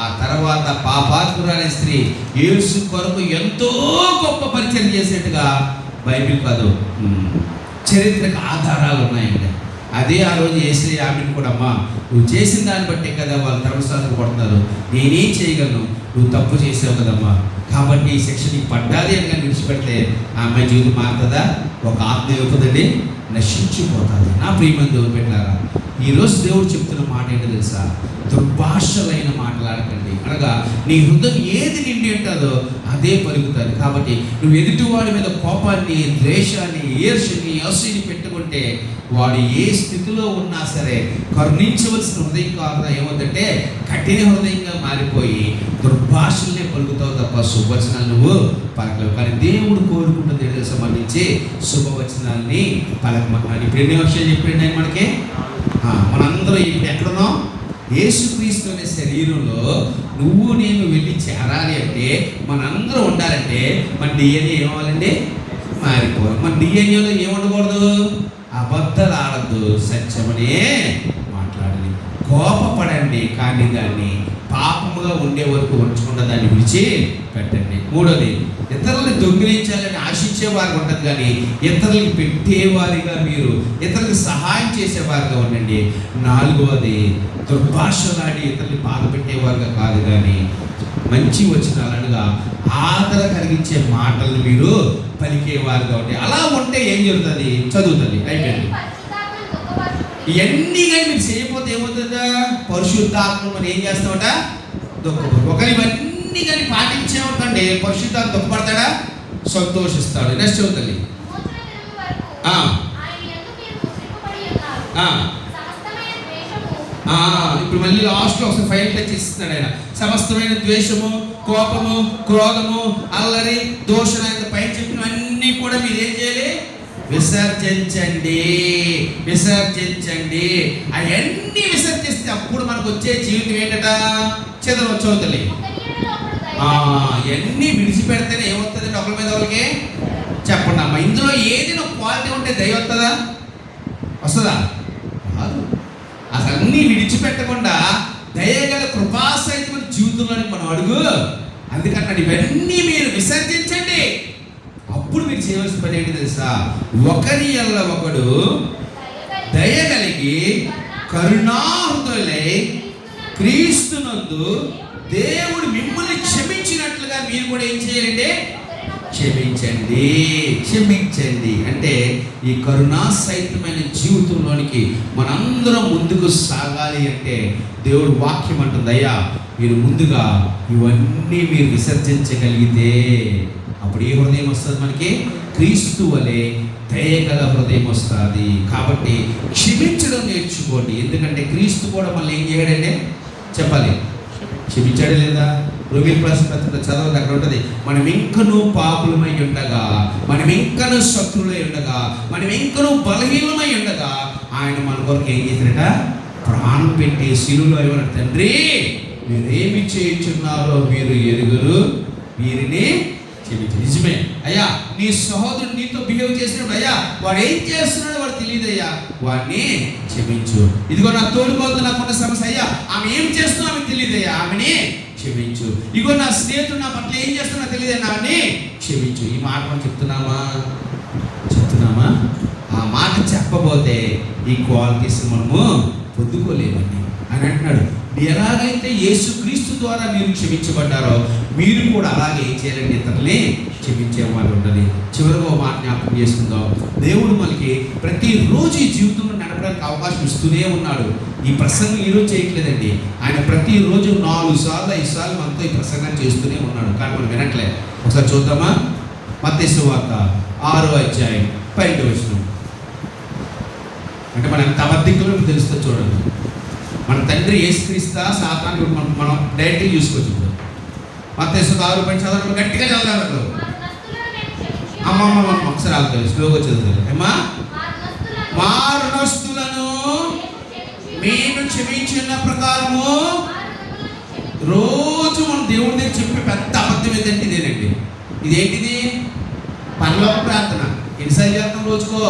S1: ఆ తర్వాత పాపాత్మురాలైన స్త్రీ యేసు కొరకు ఎంతో గొప్ప పరిచయం చేసేట్టుగా బైబిల్ కాదు చరిత్రకు ఆధారాలు ఉన్నాయండి. అదే ఆ రోజు యేసయ్య ఆమెను కూడా, అమ్మా నువ్వు చేసిన దాన్ని బట్టే కదా వాళ్ళు ధర్మశాస్త్రం కొడుతున్నారు, నేనేం చేయగలను, నువ్వు తప్పు చేసావు కదమ్మా, కాబట్టి ఈ శిక్ష నీకు పడ్డాది అని కానీ విడిచిపెడితే ఆ అమ్మాయి జీవితం మారుతుందా? ఒక ఆత్మ అవుతుందండి, నశించిపోతుంది. నా ప్రియమైన దేవుని బిడ్డలారా, ఈరోజు దేవుడు చెప్తున్న మాట ఏంటో తెలుసా? దుర్భాషలైన మాట్లాడకండి. అనగా నీ హృదయం ఏది నిండి ఉంటుందో అదే పలుకుతుంది. కాబట్టి నువ్వు ఎదుటివాడి మీద కోపాన్ని, ద్వేషాన్ని, ఈర్ష్యని, అసూయని పెట్టుకుంటే వాడు ఏ స్థితిలో ఉన్నా సరే కరుణించవలసిన హృదయం కాకుండా ఏమవుతుందంటే కఠిన హృదయంగా మారిపోయి దుర్భాషల్నే పలుకుతావు తప్ప శుభవచనాలు నువ్వు పలకలేవు. కానీ దేవుడు కోరుకుంటుంది సంబంధించి శుభవచనాల్ని పలకమని. ఇప్పుడు ఎన్ని విషయాలు చెప్పిండి ఆయన మనకి? మనందరం ఇప్పుడు ఎక్కడున్నాం? యేసుక్రీస్తు అనే శరీరంలో నువ్వు నేను వెళ్ళి చేరాలి అంటే, మనందరం ఉండాలంటే మన డిఎన్ఏ ఏమవ్వాలండి? మారిపోవాలి. మన డిఎన్ఏలో ఏముండకూడదు? అబద్ధాలు ఆడద్దు, సత్యమనే మాట్లాడాలి. కోపపడండి కానీ దాన్ని పాపముగా ఉండే వరకు ఉంచకుండా దాన్ని విడిచి పెట్టండి. మూడోది, ఇతరులను దొంగిలించాలని ఆశించేవారు ఉంటుంది కానీ ఇతరులకు పెట్టేవారిగా మీరు ఇతరులకు సహాయం చేసేవారుగా ఉండండి. నాలుగవది, దుర్భాషలాడి ఇతరులు బాధ పెట్టేవారుగా కాదు కానీ మంచి వచనాలనుగా ఆదర కలిగించే మాటలను మీరు పలికేవారుగా ఉంటే, అలా ఉంటే ఏం జరుగుతుంది? చదువుతుంది. అయిపోయింది. ఇవన్నీ కానీ మీరు చేయకపోతే ఏమవుతుందా? పరిశుద్ధాత్మ మనం ఏం చేస్తామట? దుఃఖపడు. ఒకరు ఇవన్నీ కానీ పాటించేమంటే పరిశుద్ధాత్మ దుఃఖపడతాడా? సంతోషిస్తాడు. నెక్స్ట్ చదువుతుంది. ఇప్పుడు మళ్ళీ లాస్ట్లో ఒకసారి ఫైల్ టచ్ ఇస్తున్నాడు ఆయన. సమస్తమైన ద్వేషము, కోపము, క్రోధము, అల్లరి, దోషణ పైన చెప్పినవన్నీ కూడా మీరు ఏం చేయాలి? విసర్జించండి, విసర్జించండి. అవన్నీ విసర్జిస్తే అప్పుడు మనకు వచ్చే జీవితం ఏంటట? చదవచ్చవుతుంది. ఇవన్నీ విడిచిపెడితేనే ఏమవుతుంది? ఒకరి మీద ఒకరికి చెప్పండి అమ్మా. ఇందులో ఏదైనా క్వాలిటీ ఉంటే దయ వస్తుందా? వస్తుందా? కాదు. అసలు అన్నీ విడిచిపెట్టకుండా దయగల కృపాసహితమైన జీవితంలోని మనం అడుగు. అందుకన్నాడు ఇవన్నీ మీరు విసర్జించండి. అప్పుడు మీరు చేయవలసిన పని ఏంటి తెలుసా? ఒకరి ఎల్ల ఒకడు దయగలిగి కరుణాహృదయులై క్రీస్తునందు దేవుడు మిమ్మల్ని క్షమించినట్లుగా మీరు కూడా ఏం చేయాలంటే క్షమించండి, క్షమించండి. అంటే ఈ కరుణా సహితమైన జీవితంలోనికి మనందరం ముందుకు సాగాలి అంటే దేవుడు వాక్యం అంటుంది, అయ్యా మీరు ముందుగా ఇవన్నీ మీరు విసర్జించగలిగితే అప్పుడు ఏ హృదయం వస్తుంది మనకి? క్రీస్తు వలె దయగల హృదయం వస్తుంది. కాబట్టి క్షమించడం నేర్చుకోండి. ఎందుకంటే క్రీస్తు కూడా మళ్ళీ ఏం చేయడండి? చెప్పాలి, క్షమించాడు లేదా? రోమిల పత్రిక చదవదు, అక్కడ ఉంటుంది. మనం ఇంకనూ పాపులమై ఉండగా, మనం ఇంకనూ శత్రులై ఉండగా, మనం ఇంకనూ బలహీనమై ఉండగా ఆయన మన కొరకు ఏం చేశారట? ప్రాణం పెట్టి శిలువలో ఏమన్నా, తండ్రి మీరేమి చేయించున్నారో మీరు ఎరుగురు, వీరిని క్షమించు. నిజమే అయ్యా, నీ సహోదరుడు నీతో బిహేవ్ చేసినప్పుడు అయ్యా వాడు ఏం చేస్తున్నాడో వాడు తెలియదయ్యా, వాడిని క్షమించు. ఇదిగో నా తోడుకోవద్దు నాకున్న సమస్య, అయ్యా ఆమె ఏం చేస్తున్నా ఆమెకు తెలియదయ్యా, ఆమెని క్షమించు. ఇగో నా స్నేహితుడు నా పట్ల ఏం చేస్తున్నా తెలియదయ్యా, ఆమెని క్షమించు. ఈ మాట మనం చెప్తున్నామా? ఆ మాట చెప్పబోతే ఈ క్వాలిటీస్ మనము పొందుకోలేమండి అని అంటున్నాడు. ఎలాగైతే యేసుక్రీస్తు ద్వారా మీరు క్షమించబడ్డారో మీరు కూడా అలాగే ఏం చేయాలండి? ఇతరులని క్షమించే వాళ్ళు ఉండాలి. చివరిగా ఒక మాట జ్ఞాపకం చేసుకుందాం. దేవుడు మనకి ప్రతిరోజు ఈ జీవితంలో నడపడానికి అవకాశం ఇస్తూనే ఉన్నాడు. ఈ ప్రసంగం ఈరోజు చేయట్లేదండి, ఆయన ప్రతిరోజు 4 సార్లు 5 సార్లు మనతో ఈ ప్రసంగం చేస్తూనే ఉన్నాడు. కానీ మనం వినట్లేదు. ఒకసారి చూద్దామా? మత్తయి సువార్త 6వ అధ్యాయం 12వ వచనం. అంటే మనం ఎంత అబద్ధికులు తెలుస్తుంది చూడండి. మన తండ్రి యేసుక్రీస్తా సాతాను మనం డైరెక్ట్గా చూసుకోవచ్చు. ఇప్పుడు మత్తయి 6 చదవడం గట్టిగా చదవాలి. అమ్మమ్మ ఒకసారి ఆగుతారు, స్లోగా చదువుతారు. ఏమా మారునస్తులను మేము క్షమించిన ప్రకారము. రోజు మనం దేవుడి దగ్గర చెప్పే పెద్ద అబద్ధం ఏంటంటే ఇదేనండి. ఇదేంటిది? పరలోక ప్రార్థన. ఎన్నిసార్లు చేస్తాం రోజుకో?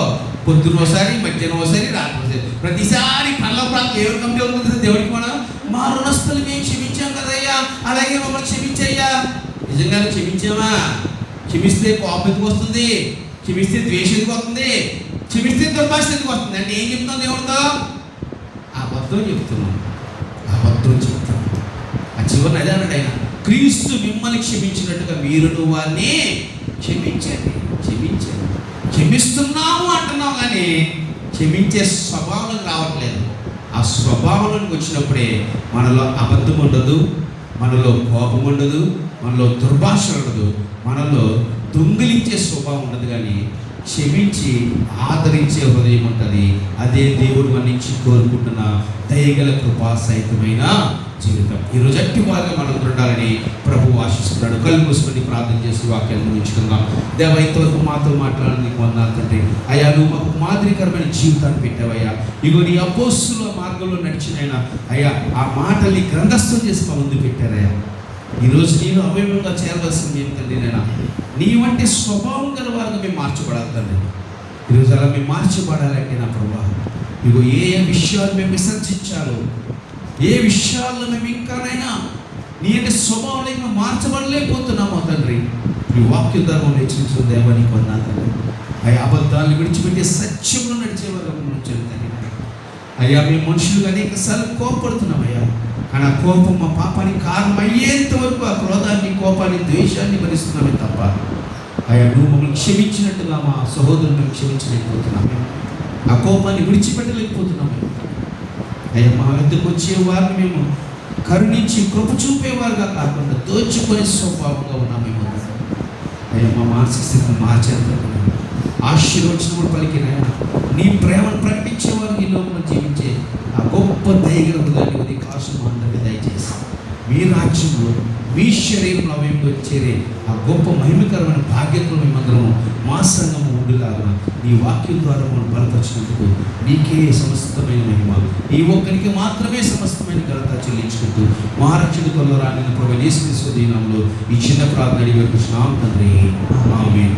S1: పొద్దున ఒకసారి, మధ్యాహ్నం ఒకసారి, రాత్రి ఒకసారి. ప్రతిసారి పరలోక ప్రార్థన ఎవరు కంటే అవుతుంది దేవుడికి? మనం మా రుణస్తులు మేము క్షమించాం కదయ్యా, అలాగే మమ్మల్ని క్షమించయ్యా. నిజంగానే క్షమించామా? క్షమిస్తే కోపం ఎందుకు వస్తుంది? క్షమిస్తే ద్వేషం ఎందుకు వస్తుంది? క్షమిస్తే దుర్భాష ఎందుకు వస్తుంది? అంటే ఏం చెప్తున్నాం దేవుడితో? అబద్ధం చెప్తున్నాం, అబద్ధం చెప్తున్నాం. ఆ చివరిని అదే అన్నాడు ఆయన, క్రీస్తు మిమ్మల్ని క్షమించినట్టుగా మీరును వారిని క్షమించండి. క్షమించండి, క్షమిస్తున్నాము అంటున్నాం కానీ క్షమించే స్వభావం రావట్లేదు. ఆ స్వభావంలోకి వచ్చినప్పుడే మనలో అబద్ధం ఉండదు, మనలో కోపం ఉండదు, మనలో దుర్భాష ఉండదు, మనలో దొంగిలించే స్వభావం ఉండదు. కానీ క్షమించి ఆదరించే హృదయం ఉంటుంది. అదే దేవుడు మన నుంచి కోరుకుంటున్న దయగల కృపా సహితమైన జీవితం. ఈరోజు అట్టి వారిగా మనం ఉండాలని ప్రభువు ఆశిస్తున్నాడు. కళ్ళు మూసుకొని ప్రార్థన చేసి వాక్యాన్ని ఉంచుకుందాం. దేవ, ఇంతవరకు మాతో మాట్లాడాలని నీకు వందనాలు తండ్రి. అయ్యా, నువ్వు మాకు మాదిరికరమైన జీవితాన్ని పెట్టావయ్యా. ఇగో నీ అపోస్తుల మార్గంలో నడిచినైనా అయ్యా, ఆ మాటల్ని గ్రంథస్థం చేసి మా ముందు పెట్టారయ్యా. ఈరోజు నేను అవయవంగా చేరవలసింది ఏంటంటే నేను నీ వంటి స్వభావం గల వారిగా మేము మార్చబడాలి తండ్రి. ఈరోజు అలా మేము మార్చబడాలంటే నా ప్రభా, ఇగో ఏ విషయాలు మేము విసర్జించాలో, ఏ విషయాల్లో మేము ఇంకానైనా నీ అంటే స్వభావంలో మేము మార్చబడలేకపోతున్నామో తండ్రి, ఈ వాక్య ధర్మం హెచ్చరించిన దేవా నీకు వందనాలు తండ్రి. అయ్యా, అబద్ధాలను విడిచిపెట్టే సత్యంలో నడిచేవారు తండ్రి. అయ్యా, మేము మనుషులు అనేక సార్లు కోపడుతున్నామయ్యా, కానీ ఆ కోపం మా పాపానికి కారణం అయ్యేంత వరకు ఆ క్రోధాన్ని, కోపాన్ని, ద్వేషాన్ని భరిస్తున్నామే తప్ప అయ్యా, నువ్వు మమ్మల్ని క్షమించినట్టుగా మా సహోదరుని క్షమించలేకపోతున్నామే, ఆ కోపాన్ని విడిచిపెట్టలేకపోతున్నామే. అయ్యా, మా వద్దకు వచ్చే వారిని మేము కరుణించి కృప చూపేవారుగా కాకుండా దోచుకునే స్వభావంగా ఉన్నామేమో. అయ్యా, మా మానసిక స్థితిని మార్చేందుకు ఆశీర్వచనములు పలికిన నీ ప్రేమను ప్రకటించేవారు ఈ లోకంలో జీవించే ఆ గొప్ప దయగల హృదయాన్ని కాసు అందరికీ దయచేసి మీ రాజ్యంలో, మీ శరీరంలో మేము చేరే ఆ గొప్ప మహిమకరమైన భాగ్యతను మేమందరము మా సంఘము ఉండులాగా నీ వాక్యం ద్వారా మనం బలపరిచినందుకు నీకే సమస్తమైన మహిమ, ఈ ఒక్కరికి మాత్రమే సమస్తమైన ఘనత చెల్లించుకుంటూ మా రక్షకుల్లో రాని ప్రభు యేసు క్రీస్తు నామములో ఈ చిన్న ప్రార్థన అడిగి వేడుకుంటున్నాం తండ్రి. ఆమేన్.